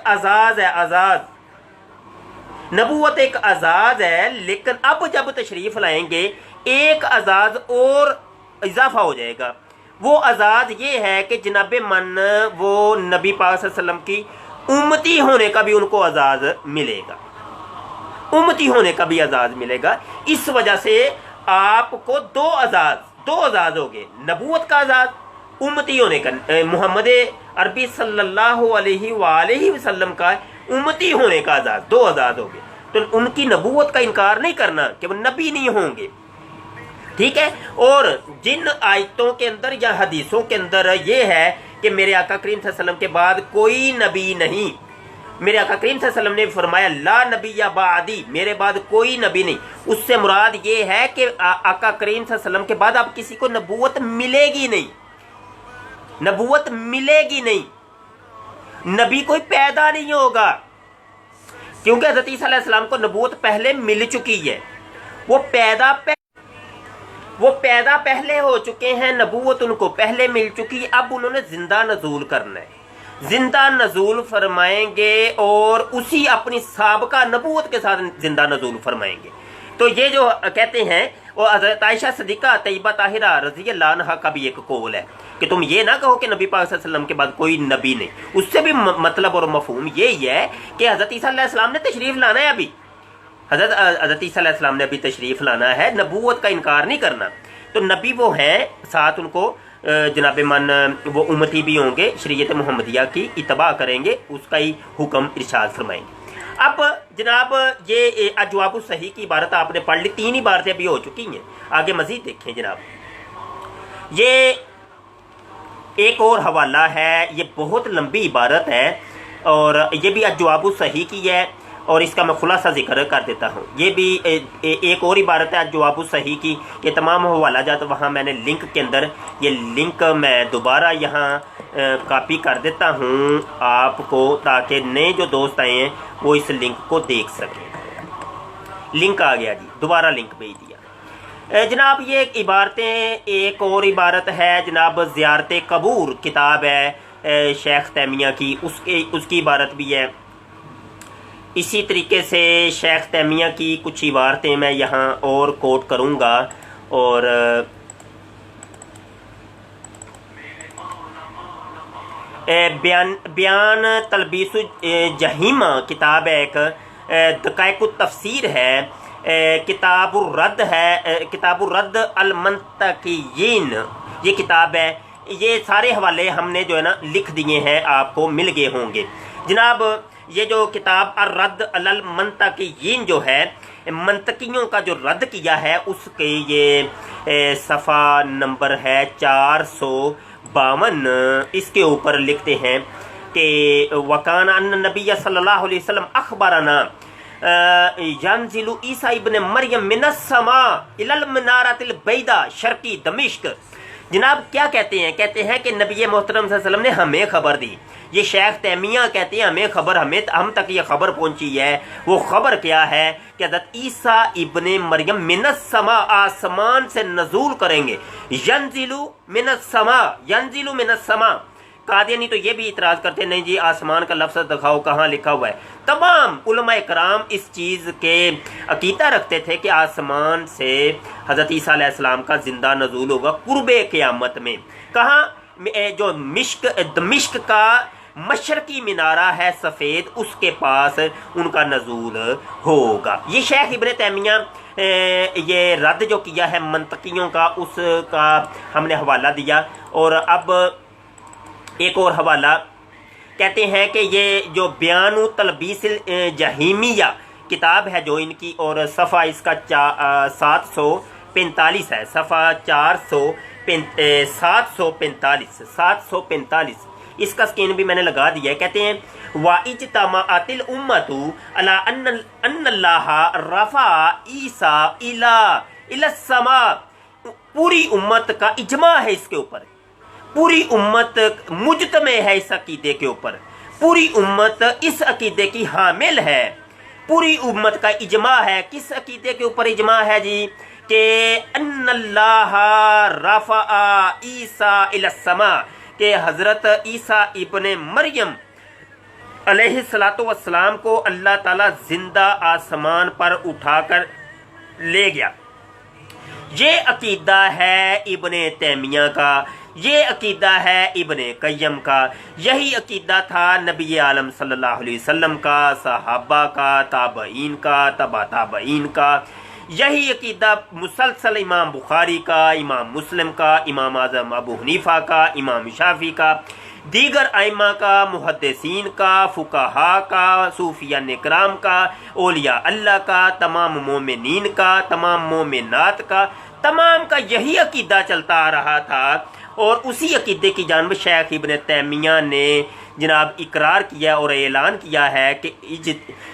[SPEAKER 1] आज़ाद है, लेकिन अब जब तशरीफ़ लाएंगे एक आज़ाद और इजाफा हो जाएगा। वो आज़ाद ये है कि जनाब मन वो नबी पाक सल्लल्लाहु अलैहि वसल्लम की उम्मती होने का भी उनको आज़ाद मिलेगा, इस वजह से आपको दो आज़ाद हो गए, नबूवत का आज़ाद उम्मती होने का, मोहम्मद अरबी सल्लल्लाहु अलैहि वसल्लम का उम्मती होने का आजाद, दो आजाद हो गए। तो उनकी नबूवत का इनकार नहीं करना कि वो नबी नहीं होंगे, ठीक है। और जिन आयतों के अंदर या हदीसों के अंदर ये है कि मेरे आका करीम सल्लल्लाहु अलैहि वसल्लम के बाद कोई नबी नहीं, मेरे आका करीम सल्लल्लाहु अलैहि वसल्लम ने फरमाया ला नबी या बादी, मेरे बाद कोई नबी नहीं, उससे मुराद ये है कि आका करीम सल्लल्लाहु अलैहि वसल्लम के बाद अब किसी को नबूवत मिलेगी नहीं, नबूवत मिलेगी नहीं, नबी कोई पैदा नहीं होगा, क्योंकि हज़रत ईसा अलैहिस्सलाम को नबूवत पहले मिल चुकी है, वो पैदा पहले हो चुके हैं, नबूवत उनको पहले मिल चुकी है। अब उन्होंने जिंदा नजूल करना है, जिंदा नजूल फरमाएंगे और उसी अपनी साबका नबूवत के साथ जिंदा नजूल फरमाएंगे। तो ये जो कहते हैं वो हज़रत आयशा सिद्दीक़ा तैयबा ताहिरा रज़ी अल्लाह अन्हा का भी एक कौल है कि तुम ये ना कहो कि नबी पाक सल्लल्लाहु अलैहि वसल्लम के बाद कोई नबी नहीं। उससे भी मतलब और मफहूम यही है कि हज़रत ईसा अलैहिस्सलाम ने तशरीफ़ लाना है, अभी हज़रत ईसा अलैहिस्सलाम ने अभी तशरीफ़ लाना है, नबूवत का इनकार नहीं करना। तो नबी वो हैं, साथ उनको जनाब मन वो उम्मती भी होंगे, शरीयत मुहम्मदिया की इत्तबा करेंगे, उसका ही हुक्म इरशाद फरमाएंगे। अब जनाब ये अजवाबु सही की इबारत आपने पढ़ ली, 3 इबारतें भी हो चुकी हैं, आगे मजीद देखें जनाब। ये एक और हवाला है, ये बहुत लंबी इबारत है और ये भी अजवाबु सही की है और इसका मैं खुलासा जिक्र कर देता हूँ। ये भी एक और इबारत है अजवाबु सही की, ये तमाम हवाला जात वहाँ मैंने लिंक के अंदर, ये लिंक मैं दोबारा यहाँ कॉपी कर देता हूँ आपको, ताकि नए जो दोस्त आए हैं वो इस लिंक को देख सकें। लिंक आ गया जी, दोबारा लिंक भेज दिया जनाब। ये इबारतें, एक और इबारत है जनाब, ज़ियारत कबूर किताब है शेख तैमिया की, उसकी इबारत भी है। इसी तरीके से शेख तैमिया की कुछ इबारतें मैं यहाँ और कोट करूँगा। और बयान तलबीसु जहीमा किताब है, एक दकाइक़ु तफसीर है, किताबुर रद्द है, किताबुर रद्द अल मंतकीयीन ये किताब है। ये सारे हवाले हमने जो है ना लिख दिए हैं, आपको मिल गए होंगे जनाब। ये जो किताब अर रद्द अल मंतकीयीन जो है, मंतकियों का जो रद्द किया है, उसके ये सफ़ा नंबर है 452। इसके ऊपर लिखते हैं कि वकान अन्न नबी सल्लल्लाहु अलैहि वसल्लम अखबरना यंजिलु ईसा इब्न मरियम मिनस समा इलल मनारतिल बैदा शर्की दमिश्क। जनाब क्या कहते हैं? कहते हैं कि नबी मोहतरम सल्लल्लाहु अलैहि वसल्लम ने हमें खबर दी। ये शेख तैमिया कहते हैं हमें खबर, हम तक ये खबर पहुंची है। वो खबर क्या है कि हज़रत ईसा इब्ने मरियम मिनस समा, आसमान से नजूल करेंगे। यंजिलु मिनस समा, यंजिलु मिनस समा। कादियानी तो ये भी इतराज करते नहीं जी, आसमान का लफ्ज़ दिखाओ कहाँ लिखा हुआ है। तमाम उलमाए कराम इस चीज़ के अकीदा रखते थे कि आसमान से हज़रत ईसा अलैहिस्सलाम का जिंदा नजूल होगा कुर्बे क़यामत में। कहाँ? जो दमिश्क का मशरकी मिनारा है सफ़ेद, उसके पास उनका नजूल होगा। ये शेख इब्ने तैमिया ये रद्द जो किया है मंतकियों का, उसका हमने हवाला दिया। और अब एक और हवाला कहते हैं कि ये जो बयानु तलबीसिल जहीमिया किताब है जो इनकी, और सफ़ा इसका 745 है, सफ़ा 745 इसका स्क्रीन भी मैंने लगा दिया है। कहते हैं वाइजतमाअतिल उम्मतु अला अन्नल्लाह रफ़ा ईसा इला समा। पूरी उम्मत का इजमा है इसके ऊपर, पूरी उम्मत मुजतमे है इस अकीदे के ऊपर, पूरी उम्मत इस अकीदे की हामिल है, पूरी उम्मत का इजमा है। किस अकीदे के ऊपर इजमा है जी? कि अन्नल्लाह रफ़ा ईसा इला समा, कि हज़रत ईसा इब्ने मरियम अलैहिस्सलातु वस्सलाम को अल्लाह ताला जिंदा आसमान पर उठाकर ले गया। ये अकीदा है इब्ने तैमिया का, ये अकीदा है इब्ने क़य्यम का, यही अकीदा था नबी आलम सल्लल्लाहु अलैहि वसल्लम का, सहाबा का, ताबईन का, तबा ताबईन का। यही अकीदा मुसलसल इमाम बुखारी का, इमाम मुस्लिम का, इमाम आज़म अबू हनीफा का, इमाम शाफी का, दीगर आइमा का, मुहद्दिसीन का, फुकाहा का, सूफिया इकराम का, औलिया अल्लाह का, तमाम मोमिनीन का, तमाम मोमिनात का, तमाम का यही अकीदा चलता आ रहा था। और उसी अकीदे की जानब शेख इब्न तैमिया ने जनाब इकरार किया और ऐलान किया है कि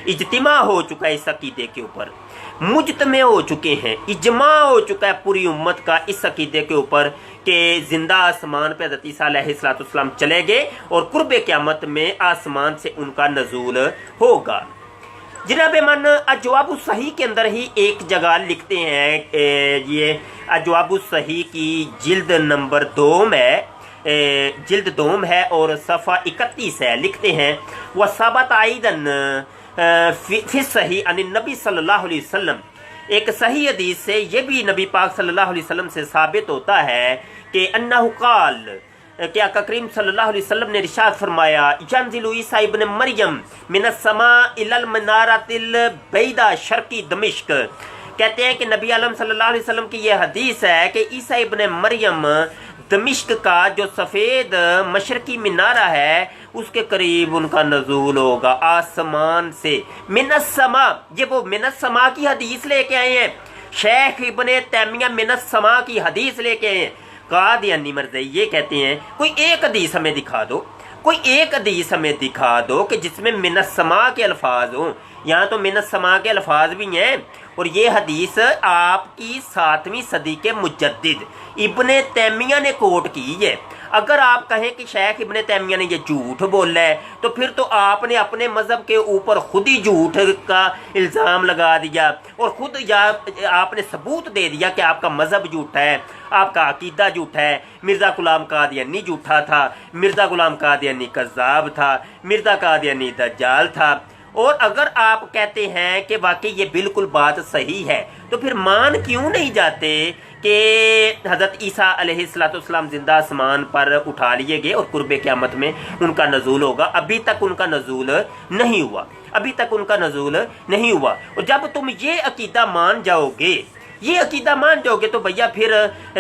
[SPEAKER 1] इज्तिमा हो चुका है इस अकीदे के ऊपर, मुजतमे हो चुके हैं, इजमा हो चुका है पूरी उम्मत का इस अकीदे के ऊपर कि जिंदा आसमान पे हज़रत ईसा अलैहिस्सलाम चले गए और कुर्बे क़यामत में आसमान से उनका नजूल होगा। जनाब मन अजवाबुस सही के अंदर ही एक जगह लिखते हैं, ये अजवाबुस सही की जिल्द नंबर 2 में जिल्द 2 है और सफ़ा 31 है। लिखते हैं वह सबत आइदन फिर सही अन नबी सल्लल्लाहु अलैहि वसल्लम, एक सही हदीस से ये भी नबी पाक सल्लल्लाहु अलैहि वसल्लम से साबित होता है कि अन्नहु क़ाल, कि आका करीम सल्लल्लाहु अलैहि वसल्लम ने इरशाद फरमाया, यंज़िलु ईसा इब्न मरियम मिनस समा इलल मनारतिल बैदा शर्की दमिश्क। कहते हैं कि नबी आलम सल्लल्लाहु अलैहि वसल्लम की यह हदीस है कि ईसा इब्न मरियम दमिश्क का जो सफ़ेद मशरकी मीनारा है उसके करीब उनका नजूल होगा आसमान से। मिनस समा, ये वो मिनस समा की हदीस लेके आए हैं, शेख इब्न तैमिया मिनस समा की हदीस लेके आए हैं। कादियानी मर्ज़ी ये कहते हैं कोई एक हदीस हमें दिखा दो, कोई एक हदीस हमें दिखा दो कि जिसमें मिनस समा के अल्फाज हों। यहाँ तो मिनस समा के अल्फाज भी हैं और ये हदीस आपकी 7वीं सदी के मुजद्दिद इब्ने तैमिया ने कोट की है। अगर आप कहें कि शेख इब्ने तैमिया ने ये झूठ बोला है तो फिर तो आपने अपने मज़हब के ऊपर खुद ही झूठ का इल्ज़ाम लगा दिया और खुद आपने सबूत दे दिया कि आपका मज़हब झूठा है, आपका अकीदा झूठा है। मिर्ज़ा ग़ुलाम कादियानी झूठा था, मिर्ज़ा ग़ुलाम कादियानी कज़्ज़ाब था, मिर्ज़ा कादियानी दज्जाल था। और अगर आप कहते हैं कि वाकई ये बिल्कुल बात सही है तो फिर मान क्यों नहीं जाते कि हज़रत ईसा अलैहिस्सलाम जिंदा आसमान पर उठा लिए गए और कुर्बे क़यामत में उनका नजूल होगा। अभी तक उनका नजूल नहीं हुआ, अभी तक उनका नजूल नहीं हुआ। और जब तुम ये अकीदा मान जाओगे, ये अकीदा मान जाओगे तो भैया फिर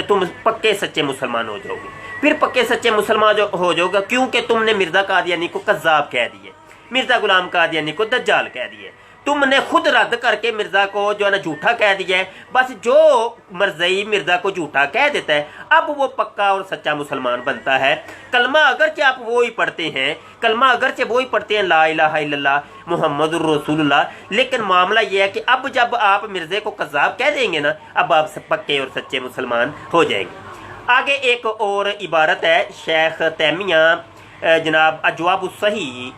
[SPEAKER 1] तुम पक्के सच्चे मुसलमान हो जाओगे, फिर पक्के सच्चे मुसलमान हो जाओगे, क्योंकि तुमने मिर्ज़ा कादियानी को कज़्ज़ाब कह दिए, मिर्ज़ा ग़ुलाम कादियानी को दज्जाल कह दिए, तुमने खुद रद्द करके मिर्ज़ा को जो है ना झूठा कह दिया है। बस जो मर्ज़ई मिर्ज़ा को झूठा कह देता है अब वो पक्का और सच्चा मुसलमान बनता है। कलमा अगरचे आप वो ही पढ़ते हैं, कलमा अगरचे वो ही पढ़ते हैं ला इलाहा इल्लल्लाह मुहम्मदुर रसूलुल्लाह, लेकिन मामला ये है कि अब जब आप मिर्ज़े को कज़्ज़ाब कह देंगे ना अब आप पक्के और सच्चे मुसलमान हो जाएंगे। आगे एक और इबारत है शेख तैमिया जनाब अजवाबुस सही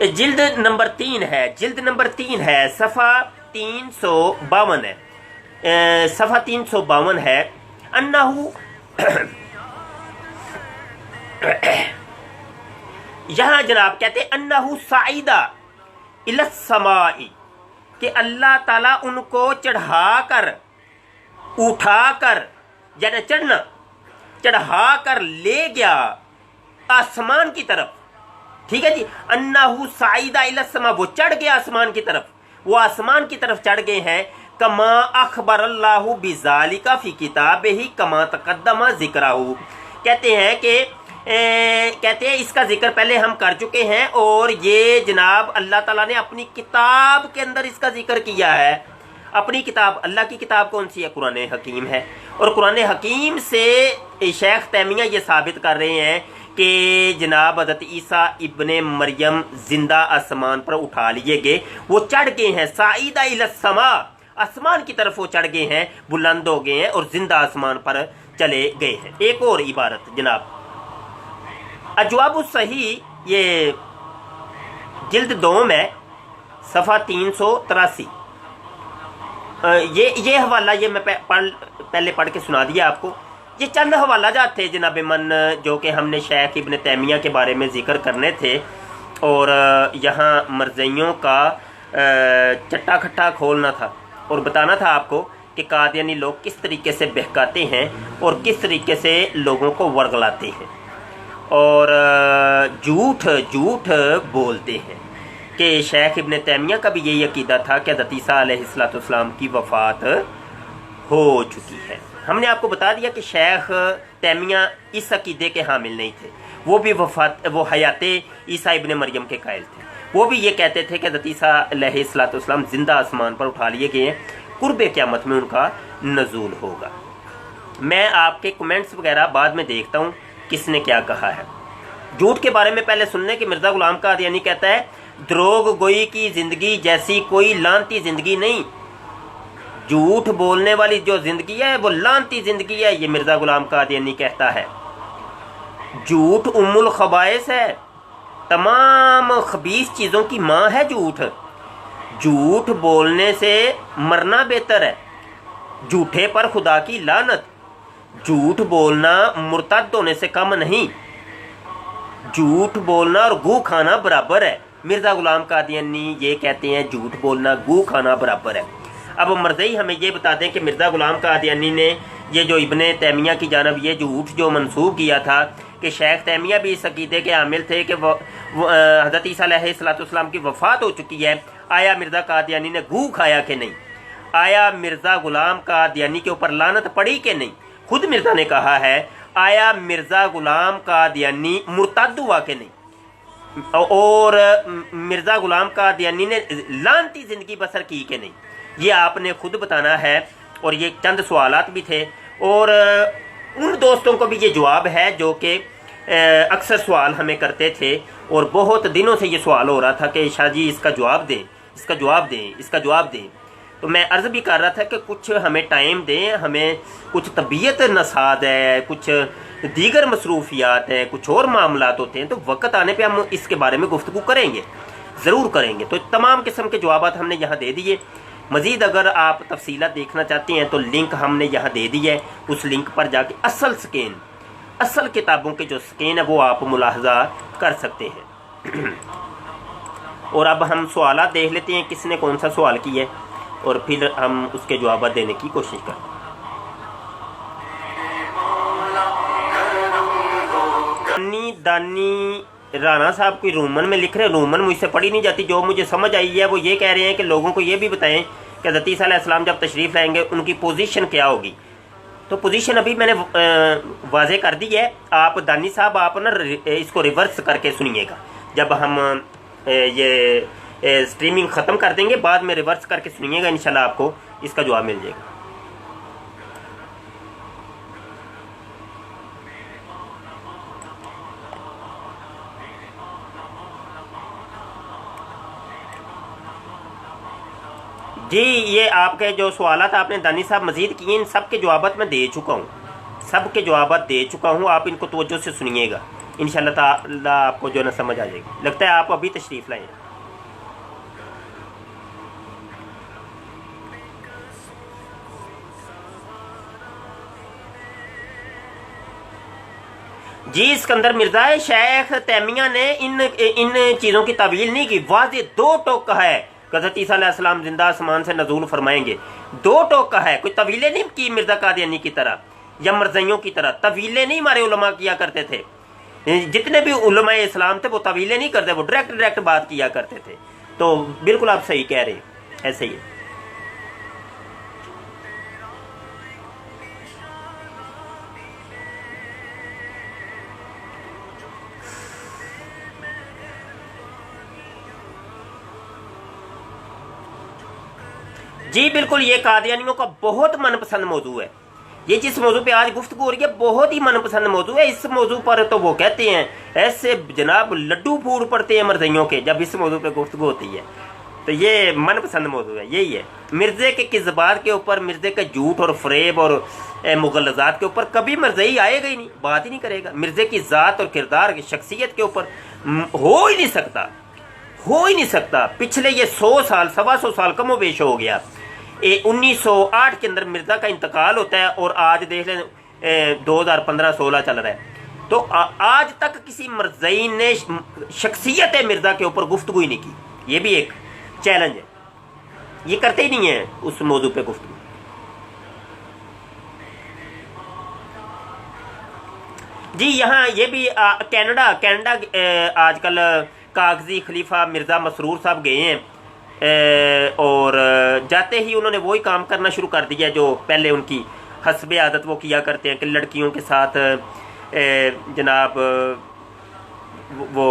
[SPEAKER 1] जिल्द नंबर 3 है, जिल्द नंबर 3 है, सफ़ा 352 है, सफ़ा 352 है। अन्नहु यहाँ जनाब कहते अन्नहु साइदा इलस समाई, कि अल्लाह ताला उनको चढ़ाकर उठाकर यानी चढ़ना चढ़ाकर ले गया आसमान की तरफ। ठीक है जी, अन्नाहु साइदा इलस समा, वो चढ़ गया आसमान की तरफ, वो आसमान की तरफ चढ़ गए हैं। कमा अखबर अल्लाहु बिज़ालिका फी किताबिही कमा तक़द्दमा ज़िक्रुहु, कहते हैं कि कहते हैं इसका जिक्र पहले हम कर चुके हैं और ये जनाब अल्लाह ताला ने अपनी किताब के अंदर इसका जिक्र किया है। अपनी किताब, अल्लाह की किताब कौन सी है? कुरान हकीम है। और कुरान हकीम से शेख तैमिया ये साबित कर रहे हैं कि जनाब हज़रत ईसा इब्ने मरियम जिंदा आसमान पर उठा लिए गए, वो चढ़ गए हैं साइदा इलस समा, आसमान की तरफ वो चढ़ गए हैं, बुलंद हो गए हैं और जिंदा आसमान पर चले गए हैं। एक और इबारत जनाब अजवाबुस सही, ये जिल्द 2 में सफ़ा 383, ये हवाला ये मैं पहले पढ़ के सुना दिया आपको। ये चंद हवाला जात थे जनाब मन जो कि हमने शेख इब्न तैमिया के बारे में ज़िक्र करने थे और यहाँ मर्ज़इयों का चट्टा खट्टा खोलना था और बताना था आपको कि कादियानी लोग किस तरीके से बहकाते हैं और किस तरीके से लोगों को वर्गलाते हैं और झूठ बोलते हैं। کہ شیخ ابن تیمیہ کا بھی یہی عقیدہ تھا کہ حضرت عیسیٰ علیہ السلام کی وفات ہو چکی ہے۔ ہم نے آپ کو بتا دیا کہ شیخ تیمیہ اس عقیدے کے حامل نہیں تھے، وہ بھی وہ حیات عیسیٰ ابن مریم کے قائل تھے۔ وہ بھی یہ کہتے تھے کہ حضرت عیسیٰ علیہ السلام زندہ آسمان پر اٹھا لیے گئے ہیں، قرب قیامت میں ان کا نزول ہوگا۔ میں آپ کے کمنٹس وغیرہ بعد میں دیکھتا ہوں کس نے کیا کہا ہے۔ جھوٹ کے بارے میں پہلے سن لیں کہ مرزا غلام قادیانی کہتا ہے دروغ گوئی کی زندگی جیسی کوئی لانتی زندگی نہیں، جھوٹ بولنے والی جو زندگی ہے وہ لانتی زندگی ہے، یہ مرزا غلام قادیانی کہتا ہے۔ جھوٹ ام الخبائث ہے، تمام خبیث چیزوں کی ماں ہے جھوٹ۔ جھوٹ بولنے سے مرنا بہتر ہے، جھوٹے پر خدا کی لعنت۔ جھوٹ بولنا مرتد ہونے سے کم نہیں، جھوٹ بولنا اور گو کھانا برابر ہے۔ مرزا غلام قادیانی یہ کہتے ہیں جھوٹ بولنا گو کھانا برابر ہے۔ اب مرزائی ہمیں یہ بتا دیں کہ مرزا غلام قادیانی نے یہ جو ابن تیمیہ کی جانب یہ جھوٹ جو منسوب کیا تھا کہ شیخ تیمیہ بھی اس عقیدے کے حامل تھے کہ حضرت عیسیٰ علیہ السلام کی وفات ہو چکی ہے، آیا مرزا قادیانی نے گو کھایا کہ نہیں؟ آیا مرزا غلام قادیانی کے اوپر لعنت پڑی کہ نہیں؟ خود مرزا نے کہا ہے آیا مرزا غلام قادیانی مرتد ہوا کہ نہیں؟ اور مرزا غلام قادیانی نے لعنتی زندگی بسر کی کہ نہیں؟ یہ آپ نے خود بتانا ہے، اور یہ چند سوالات بھی تھے، اور ان دوستوں کو بھی یہ جواب ہے جو کہ اکثر سوال ہمیں کرتے تھے، اور بہت دنوں سے یہ سوال ہو رہا تھا کہ شاہ جی اس کا جواب دیں، اس کا جواب دیں، اس کا جواب دیں۔ تو میں عرض بھی کر رہا تھا کہ کچھ ہمیں ٹائم دیں، ہمیں کچھ طبیعت نساد ہے، کچھ دیگر مصروفیات ہیں، کچھ اور معاملات ہوتے ہیں، تو وقت آنے پہ ہم اس کے بارے میں گفتگو کریں گے، ضرور کریں گے۔ تو تمام قسم کے جوابات ہم نے یہاں دے دیے۔ مزید اگر آپ تفصیلات دیکھنا چاہتے ہیں تو لنک ہم نے یہاں دے دی ہے، اس لنک پر جا کے اصل کتابوں کے جو سکین ہے وہ آپ ملاحظہ کر سکتے ہیں۔ اور اب ہم سوالات دیکھ لیتے ہیں کس نے کون سا سوال کیا ہے، اور پھر ہم اس کے جوابات دینے کی کوشش کریں۔ دانی رانا صاحب کوئی رومن میں لکھ رہے ہیں، رومن مجھ سے پڑھی نہیں جاتی، جو مجھے سمجھ آئی ہے وہ یہ کہہ رہے ہیں کہ لوگوں کو یہ بھی بتائیں کہ حضرت عیسیٰ علیہ السلام جب تشریف لائیں گے ان کی پوزیشن کیا ہوگی۔ تو پوزیشن ابھی میں نے واضح کر دی ہے، آپ دانی صاحب آپ نا اس کو ریورس کر کے سنیے گا، جب ہم یہ اسٹریمنگ ختم کر دیں گے بعد میں ریورس کر کے سنیے گا، انشاءاللہ آپ کو اس کا جواب مل جائے گا۔ جی یہ آپ کے جو سوالات آپ نے دانی صاحب مزید کیے ان سب کے جوابات میں دے چکا ہوں، سب کے جوابات دے چکا ہوں، آپ ان کو توجہ سے سنیے گا، انشاءاللہ تعالی آپ کو جو نا سمجھ آ جائے گی۔ لگتا ہے آپ ابھی تشریف لائیں۔ جی اسکندر مرزا، شیخ تیمیہ نے ان چیزوں کی تعویل نہیں کی، واضح دو ٹوک کہا ہے کہ حضرت عیسیٰ علیہ السلام زندہ آسمان سے نزول فرمائیں گے، دو ٹوک کہا ہے، کوئی طویلیں نہیں کی مرزا قادیانی کی طرح یا مرزائیوں کی طرح، طویلیں نہیں ہمارے علماء کیا کرتے تھے، جتنے بھی علماء اسلام تھے وہ طویلیں نہیں کرتے، وہ ڈائریکٹ بات کیا کرتے تھے۔ تو بالکل آپ صحیح کہہ رہے ہیں، ایسے ہی ہے۔ جی بالکل، یہ قادیانیوں کا بہت من پسند موضوع ہے، یہ جس موضوع پہ آج گفتگو ہو رہی ہے بہت ہی من پسند موضوع ہے۔ اس موضوع پر تو وہ کہتے ہیں ایسے جناب لڈو پھوٹ پڑتے ہیں مرزائیوں کے جب اس موضوع پہ گفتگو ہوتی ہے، تو یہ من پسند موضوع ہے، یہی ہے۔ مرزے کے کذبات کے اوپر، مرزے کے جھوٹ اور فریب اور مغلظات کے اوپر کبھی مرزائی آئے گا ہی نہیں، بات ہی نہیں کرے گا۔ مرزے کی ذات اور کردار کی شخصیت کے اوپر ہو ہی نہیں سکتا۔ پچھلے یہ 100 سال 125 سال کم و بیش ہو گیا، 1908 کے اندر مرزا کا انتقال ہوتا ہے، اور آج دیکھ لیں 2015-16 چل رہا ہے، تو آج تک کسی مرزائی نے شخصیت مرزا کے اوپر گفتگو ہی نہیں کی۔ یہ بھی ایک چیلنج ہے، یہ کرتے ہی نہیں ہیں اس موضوع پہ گفتگو۔ جی یہاں یہ بھی کینیڈا آج کل कागजी खलीफा मिर्ज़ा मसरूर साहब गए हैं और जाते ही उन्होंने वही काम करना शुरू कर दिया जो पहले उनकी हस्बे आदत वो किया करते हैं कि लड़कियों के साथ जनाब वो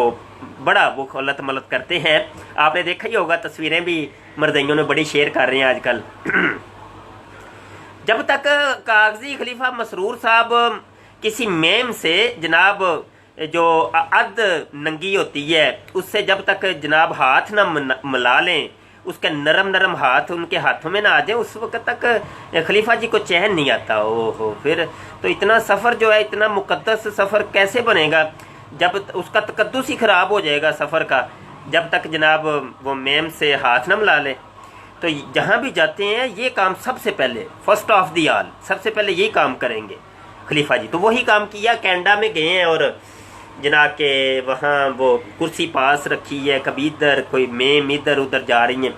[SPEAKER 1] बड़ा वो गलत मलत करते हैं। आपने देखा ही होगा, तस्वीरें भी मर्दैयों ने बड़ी शेयर कर रहे हैं आजकल। जब तक कागजी खलीफा मसरूर साहब किसी मेम से जनाब जो अद नंगी होती है उससे जब तक जनाब हाथ न मिला लें, उसके नरम नरम हाथ उनके हाथों में ना आ जाए, उस वक्त तक खलीफा जी को चैन नहीं आता। ओहो, फिर तो इतना सफ़र जो है, इतना मुकद्दस सफ़र कैसे बनेगा जब उसका तकद्दुस ही ख़राब हो जाएगा सफ़र का, जब तक जनाब वो मेम से हाथ न मिला ले। तो जहाँ भी जाते हैं ये काम सबसे पहले, फर्स्ट ऑफ दी ऑल, सबसे पहले यही काम करेंगे खलीफा जी। तो वही काम किया, कनाडा में गए हैं और जनाब के वहाँ वो कुर्सी पास रखी है, कभी इधर कोई मेम इधर उधर जा रही हैं।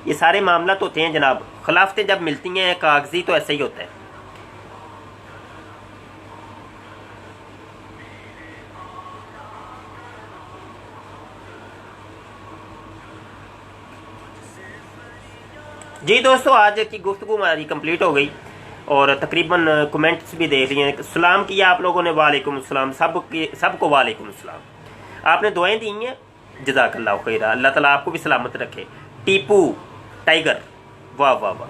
[SPEAKER 1] ये सारे मामला तो होते हैं जनाब, खिलाफतें जब मिलती हैं कागजी तो ऐसे ही होता है। जी दोस्तों, आज की गुफ्तगू हमारी कंप्लीट हो गई और तकरीबन कमेंट्स भी देख लिए हैं। सलाम किया आप लोगों ने, वालेकुम सलाम, सबको वालेकुम सलाम। आपने दुआएं दी हैं, जज़ाकल्लाह खैर, अल्लाह ताला आपको भी सलामत रखे। टीपू टाइगर, वाह वाह वाह,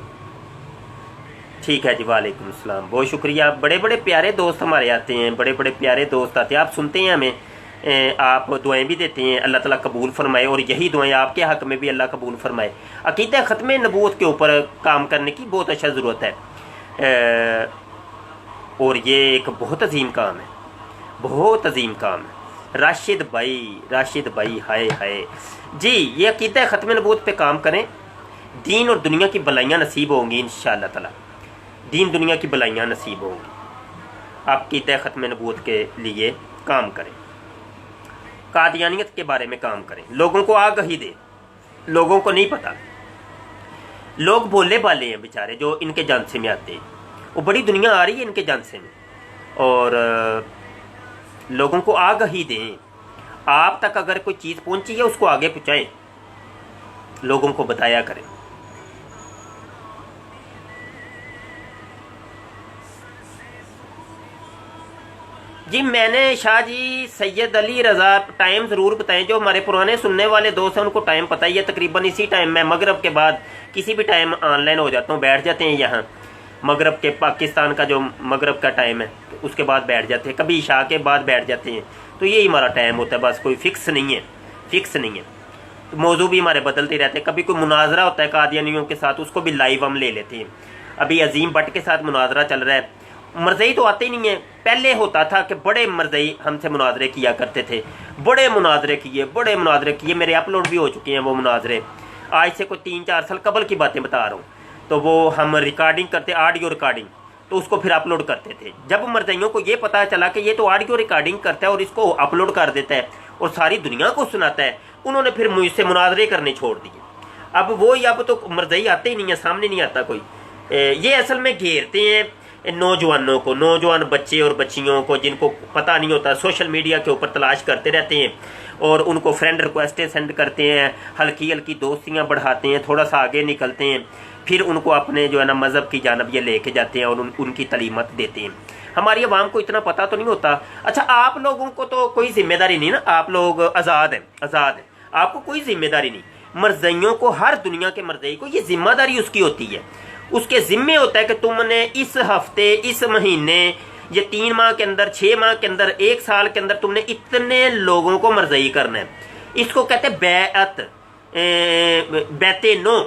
[SPEAKER 1] ठीक है जी, वालेकुम सलाम, बहुत शुक्रिया। बड़े बड़े प्यारे दोस्त हमारे आते हैं, बड़े बड़े प्यारे दोस्त आते हैं, आप सुनते हैं हमें, आप दुआएं भी देते हैं, अल्लाह ताला कबूल फरमाए और यही दुआएं आपके हक़ में भी अल्लाह कबूल फरमाए। अक़ीदा ख़त्म नबूवत के ऊपर काम करने की बहुत अच्छा ज़रूरत है और ये एक बहुत अजीम काम है, बहुत अजीम काम है। राशिद भाई हाय हाय जी, ये अक़ीदा ख़त्म नबूवत पे काम करें, दीन और दुनिया की भलाइयाँ नसीब होंगी इंशाअल्लाह ताला, दीन दुनिया की भलाइयाँ नसीब होंगी। आप अक़ीदा ख़त्म नबूवत के लिए काम करें, कादियानियत के बारे में काम करें, लोगों को आगाही दें। लोगों को नहीं पता, लोग भोले भाले हैं बेचारे जो इनके जानसे में आते हैं, वो बड़ी दुनिया आ रही है इनके जानसे में, और लोगों को आगाही दें। आप तक अगर कोई चीज़ पहुंची है उसको आगे पहुंचाएं, लोगों को बताया करें। जी मैंने शाह जी सैयद अली रज़ा टाइम ज़रूर बताएं, जो हमारे पुराने सुनने वाले दोस्त हैं उनको टाइम पता ही है। तकरीबन इसी टाइम मैं मगरब के बाद किसी भी टाइम ऑनलाइन हो जाता हूँ, बैठ जाते हैं यहाँ, मगरब के पाकिस्तान का जो मगरब का टाइम है उसके बाद बैठ जाते हैं, कभी इशा के बाद बैठ जाते हैं। तो यही हमारा टाइम होता है, बस कोई फिक्स नहीं है, फिक्स नहीं है। तो मौजू भी हमारे बदलते रहते हैं, कभी कोई मुनाजरा होता है कादियानियों के साथ, उसको भी लाइव हम ले लेते हैं। अभी अजीम भट्ट के साथ मुनाजरा चल रहा है, मरज़ई तो आते ही नहीं है। पहले होता था कि बड़े मरज़ई हमसे मुनाजरे किया करते थे, बड़े मुनाजरे किए, मेरे अपलोड भी हो चुके हैं वो मुनाजरे, आज से कोई 3-4 साल कबल की बातें बता रहा हूँ। तो वो हम रिकॉर्डिंग करते, ऑडियो रिकॉर्डिंग, तो उसको फिर अपलोड करते थे। जब मरज़इयों को ये पता चला कि ये तो ऑडियो रिकॉर्डिंग करता है और इसको अपलोड कर देता है और सारी दुनिया को सुनाता है, उन्होंने फिर मुझसे मुनाजरे करने छोड़ दिए। अब वो अब तो मरज़ई आते ही नहीं है, सामने नहीं आता कोई। ये असल में घेरते हैं नौजवानों को, नौजवान बच्चे और बच्चियों को जिनको पता नहीं होता, सोशल मीडिया के ऊपर तलाश करते रहते हैं और उनको फ्रेंड रिक्वेस्टें सेंड करते हैं, हल्की हल्की दोस्तियां बढ़ाते हैं, थोड़ा सा आगे निकलते हैं, फिर उनको अपने जो है ना मज़हब की जानब ये लेके जाते हैं और उनकी तलीमत देते हैं। हमारी आवाम को इतना पता तो नहीं होता। अच्छा, आप लोगों को तो कोई जिम्मेदारी नहीं ना, आप लोग आज़ाद हैं, आपको कोई जिम्मेदारी नहीं। मरज़इयों को, हर दुनिया के मरज़ई को ये जिम्मेदारी उसकी होती है, उसके ज़िम्मे होता है कि तुमने इस हफ्ते, इस महीने, ये 3 माह के अंदर, 6 माह के अंदर, 1 साल के अंदर तुमने इतने लोगों को मरज़ई करना है। इसको कहते हैं बैअत, बैते नो,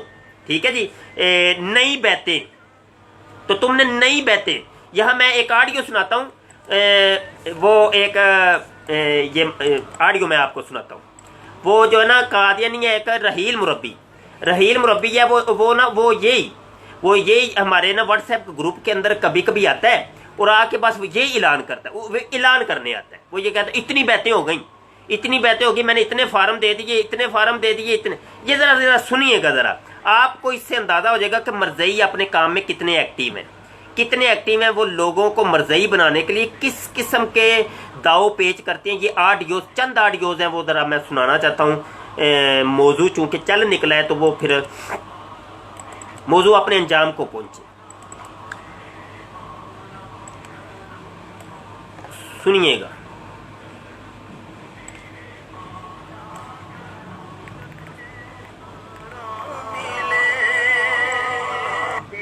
[SPEAKER 1] ठीक है जी, नई बैतें। तो तुमने नई बैतें, यहाँ मैं एक ऑडियो सुनाता हूँ, वो एक ये ऑडियो मैं आपको सुनाता हूँ। वो जो है ना कादियानी है, एक रहील मुरब्बी है, वो यही हमारे ना व्हाट्सएप ग्रुप के अंदर कभी कभी आता है और आके बस ये ऐलान करता है, वो ऐलान करने आता है। वो ये कहता है इतनी बैतें हो गई, मैंने इतने फार्म दे दिए, इतने। ये जरा सुनिएगा, जरा आपको इससे अंदाजा हो जाएगा कि मरज़ई अपने काम में कितने एक्टिव हैं, कितने एक्टिव हैं, वो लोगों को मरज़ई बनाने के लिए किस किस्म के दाव पेच करते हैं। ये ऑडियोज, चंद ऑडियोज हैं, वो ज़रा मैं सुनाना चाहता हूँ। मौजू चूँकि चल निकला है तो वो फिर मौजू अपने अंजाम को पहुँचे। सुनिएगा।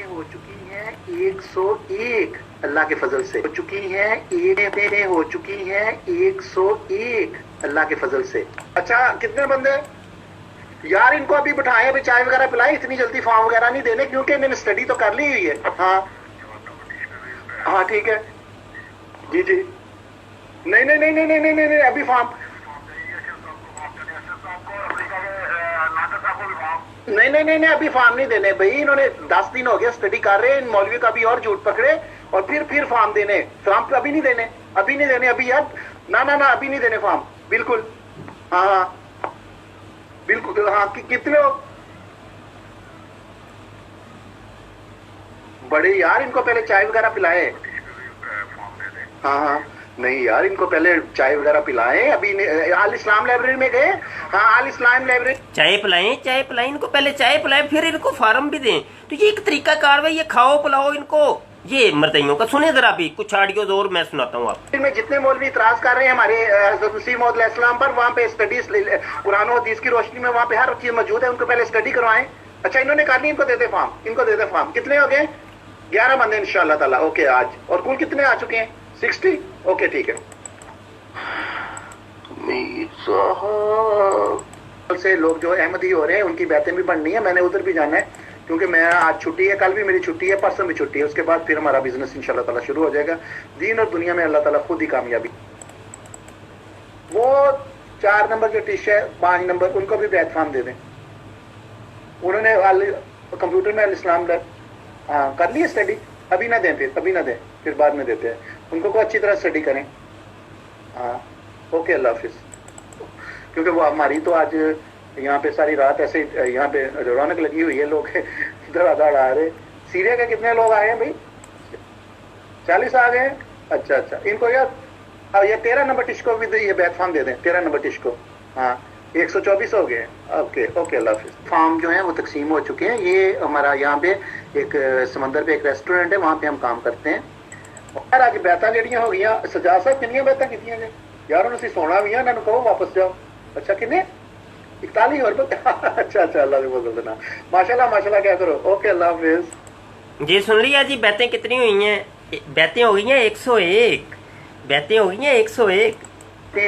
[SPEAKER 2] हो चुकी हैं 101 अल्लाह के फजल से, हो चुकी हैं हो चुकी हैं 101 अल्लाह के फजल से। अच्छा कितने बंदे यार, इनको अभी बिठाएं, अभी चाय वगैरह पिलाएं, इतनी जल्दी फॉर्म वगैरह नहीं देने, क्योंकि इन्होंने स्टडी तो कर ली हुई है। हाँ हाँ ठीक है जी जी। नहीं नहीं नहीं नहीं नहीं नहीं नहीं, अभी फॉर्म नहीं नहीं नहीं नहीं, अभी फॉर्म नहीं देने भाई। इन्होंने 10 दिन हो गए स्टडी कर रहे हैं, इन मौलवी का भी और झूठ पकड़े और फिर फॉर्म देने। फॉर्म अभी नहीं देने, अभी नहीं देने, अभी यार ना ना ना, अभी नहीं देने फॉर्म, बिल्कुल। हाँ हाँ बिल्कुल। हाँ कितने लोग बड़े यार, इनको पहले चाय वगैरह पिलाए। हाँ हाँ नहीं यार, इनको पहले चाय वगैरह पिलाएं। अभी आल इस्लाम लाइब्रेरी में गए। हाँ आल इस्लाम लाइब्रेरी,
[SPEAKER 1] चाय पिलाएं, इनको पहले चाय पिलाएं, फिर इनको फार्म भी दें। तो ये एक तरीका कार है, ये खाओ पिलाओ इनको, ये मरदइयों का। सुने जरा भी कुछ ऑडियोज और मैं सुनाता हूँ आप।
[SPEAKER 2] में जितने मौलवी इतराज कर रहे हैं हमारे हज़रत मसीह मौद अलैहिस्सलाम पर, वहाँ पे स्टडीज कुरान और हदीस की रोशनी में वहाँ पे हर चीज मौजूद है, उनको पहले स्टडी करवाएं। अच्छा इन्होंने कर ली, इनको दे दे फॉर्म, इनको दे दे फॉर्म। कितने हो गए? 11 बंदे इंशाअल्लाह ताला। ओके आज, और कुल कितने आ चुके हैं? 60। ओके ठीक है। से लोग जो अहमदी हो रहे हैं उनकी बैतें भी बढ़नी है, मैंने उधर भी जाना है, क्योंकि मैं आज छुट्टी है, कल भी मेरी छुट्टी है, परसों भी छुट्टी है। उसके बाद फिर हमारा बिजनेस इंशाल्लाह ताला शुरू हो जाएगा। दीन और दुनिया में अल्लाह ताला खुद ही कामयाबी। वो 4 नंबर जो टिश है, 5 नंबर, उनको भी बैत फार्म दे दें। उन्होंने कंप्यूटर में इस्लाम हाँ कर ली स्टडी, अभी ना दें, फिर अभी ना दें, फिर बाद में देते हैं उनको को अच्छी तरह स्टडी करें। हाँ ओके अल्लाह हाफिज। क्योंकि वो हमारी तो आज यहाँ पे सारी रात ऐसे यहाँ पे रौनक लगी हुई है, लोग धड़ाधड़ आ रहे। सीरिया के कितने लोग आए हैं भाई? 40 आ गए हैं। अच्छा अच्छा, इनको यार ये 13 नंबर टिश को भी ये बैत फार्म दे दें, 13 नंबर टिश को। हाँ 124 हो गए। ओके ओके अल्लाह हाफिज। फार्म जो है वो तकसीम हो चुके हैं। ये हमारा यहाँ पे एक समंदर पे एक रेस्टोरेंट है, वहाँ पे हम काम करते हैं। और आज बैतां जड़ियां हो गई। सजा साहब कितनी बैतां कीतियां ने यार? उन्होंने सोना भी है, उन्होंने कहो वापस जाओ। अच्छा कितने? 41 और अच्छा अच्छा, अल्लाह से बोल देना। माशाल्लाह माशाल्लाह, क्या करो। ओके अल्लाह हाफिज।
[SPEAKER 1] जी सुन लिया जी, बैतें कितनी हुई हैं? बैतें हो गई हैं 101। बैतें हो गई हैं 101।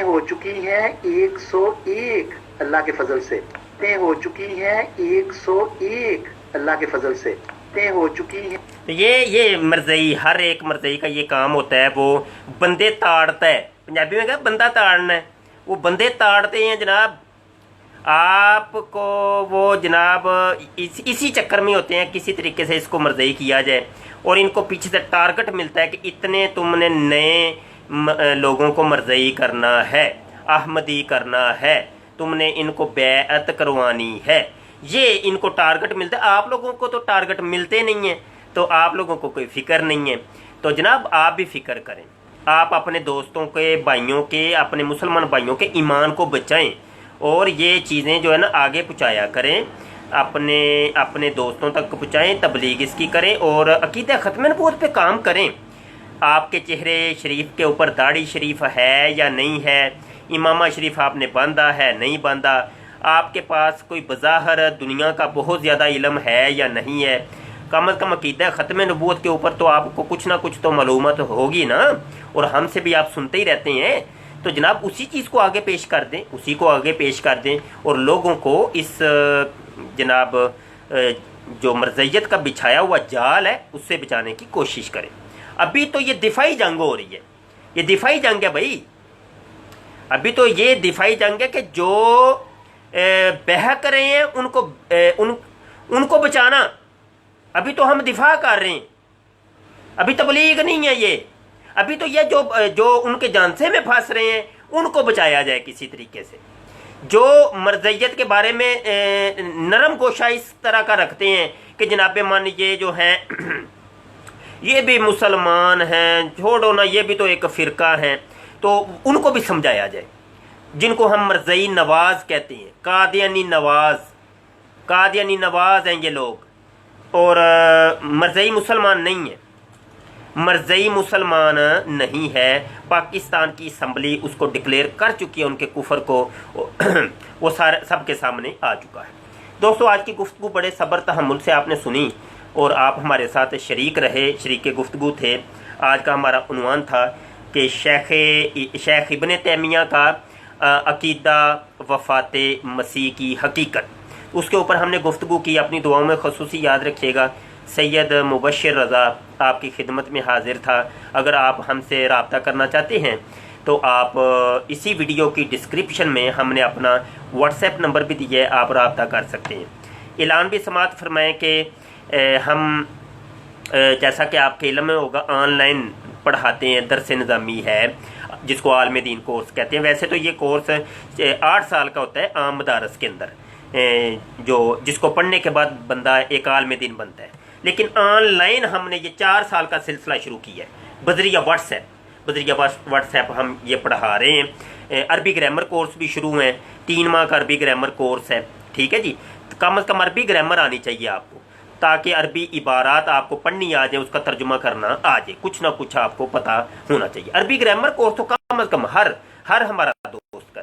[SPEAKER 2] हो चुकी हैं 101 अल्लाह के फजल से। हो चुकी हैं 101 अल्लाह के फजल से। हो चुकी है।
[SPEAKER 1] तो ये मरज़ई, हर एक मरज़ई का ये काम होता है, वो बंदे ताड़ता है। पंजाबी में क्या बंदा ताड़ना है, वो बंदे ताड़ते हैं जनाब आपको। वो जनाब इसी चक्कर में होते हैं, किसी तरीके से इसको मरज़ई किया जाए और इनको पीछे से टारगेट मिलता है कि इतने तुमने नए लोगों को मरज़ई करना है, अहमदी करना है, तुमने इनको बैअत करवानी है। ये इनको टारगेट मिलता है। आप लोगों को तो टारगेट मिलते नहीं हैं, तो आप लोगों को कोई फिक्र नहीं है। तो जनाब आप भी फिक्र करें, आप अपने दोस्तों के, भाइयों के, अपने मुसलमान भाइयों के ईमान को बचाएं और ये चीज़ें जो है ना आगे पहुँचाया करें, अपने दोस्तों तक पहुँचाएं, तबलीग इसकी करें और अकीदा ख़त्म नबूवत पे काम करें। आपके चेहरे शरीफ के ऊपर दाढ़ी शरीफ है या नहीं है, इमामा शरीफ आपने बांधा है नहीं बांधा, आपके पास कोई बज़ाहिर दुनिया का बहुत ज़्यादा इल्म है या नहीं है, कम अज़ कम अक़ीदा ख़त्म नबूवत के ऊपर तो आपको कुछ ना कुछ तो मालूमात होगी ना, और हमसे भी आप सुनते ही रहते हैं। तो जनाब उसी चीज़ को आगे पेश कर दें, उसी को आगे पेश कर दें और लोगों को इस जनाब जो मरज़इयत का बिछाया हुआ जाल है उससे बचाने की कोशिश करें। अभी तो ये दिफाई जंग हो रही है, ये दिफाई जंग है भाई। अभी तो ये दिफाई जंग है कि जो बहक रहे हैं उनको बचाना। अभी तो हम दिफा कर रहे हैं, अभी तबलीग नहीं है ये। अभी तो ये जो उनके जानसे में फंस रहे हैं उनको बचाया जाए किसी तरीके से। जो मरज़इयत के बारे में नरम गोशा इस तरह का रखते हैं कि जनाब मान ये जो हैं یہ بھی مسلمان ہیں، چھوڑو نا، یہ بھی تو ایک فرقہ ہیں، تو ان کو بھی سمجھایا جائے، جن کو ہم مرزئی نواز کہتے ہیں، قادیانی نواز ہیں یہ لوگ، اور مرزئی مسلمان نہیں ہیں، مرزئی مسلمان نہیں ہے۔ پاکستان کی اسمبلی اس کو ڈکلیئر کر چکی ہے، ان کے کفر کو وہ سب کے سامنے آ چکا ہے۔ دوستو، آج کی گفتگو بڑے صبر تحمل سے آپ نے سنی اور آپ ہمارے ساتھ شریک رہے، شریک گفتگو تھے۔ آج کا ہمارا عنوان تھا کہ شیخ ابن تیمیہ کا عقیدہ وفات مسیح کی حقیقت، اس کے اوپر ہم نے گفتگو کی۔ اپنی دعاؤں میں خصوصی یاد رکھیے گا۔ سید مبشر رضا آپ کی خدمت میں حاضر تھا۔ اگر آپ ہم سے رابطہ کرنا چاہتے ہیں تو آپ اسی ویڈیو کی ڈسکرپشن میں ہم نے اپنا واٹس ایپ نمبر بھی دیا ہے، آپ رابطہ کر سکتے ہیں۔ اعلان بھی سماعت فرمائیں کہ ہم جیسا کہ آپ کے علم میں ہوگا آن لائن پڑھاتے ہیں، درس نظامی ہے جس کو عالم دین کورس کہتے ہیں۔ ویسے تو یہ کورس 8 سال کا ہوتا ہے عام مدارس کے اندر، جس کو پڑھنے کے بعد بندہ ایک عالم دین بنتا ہے، لیکن آن لائن ہم نے یہ 4 سال کا سلسلہ شروع کیا ہے بذریعہ واٹس ایپ ہم یہ پڑھا رہے ہیں۔ عربی گرامر کورس بھی شروع ہیں، 3 ماہ کا عربی گرامر کورس ہے، ٹھیک ہے جی۔ کم از کم عربی گرامر آنی چاہیے آپ کو، تاکہ عربی عبارات آپ کو پڑھنی آ جائے، اس کا ترجمہ کرنا آ جائے، کچھ نہ کچھ آپ کو پتہ ہونا چاہیے۔ عربی گرامر کورس تو کم از کم ہر ہمارا دوست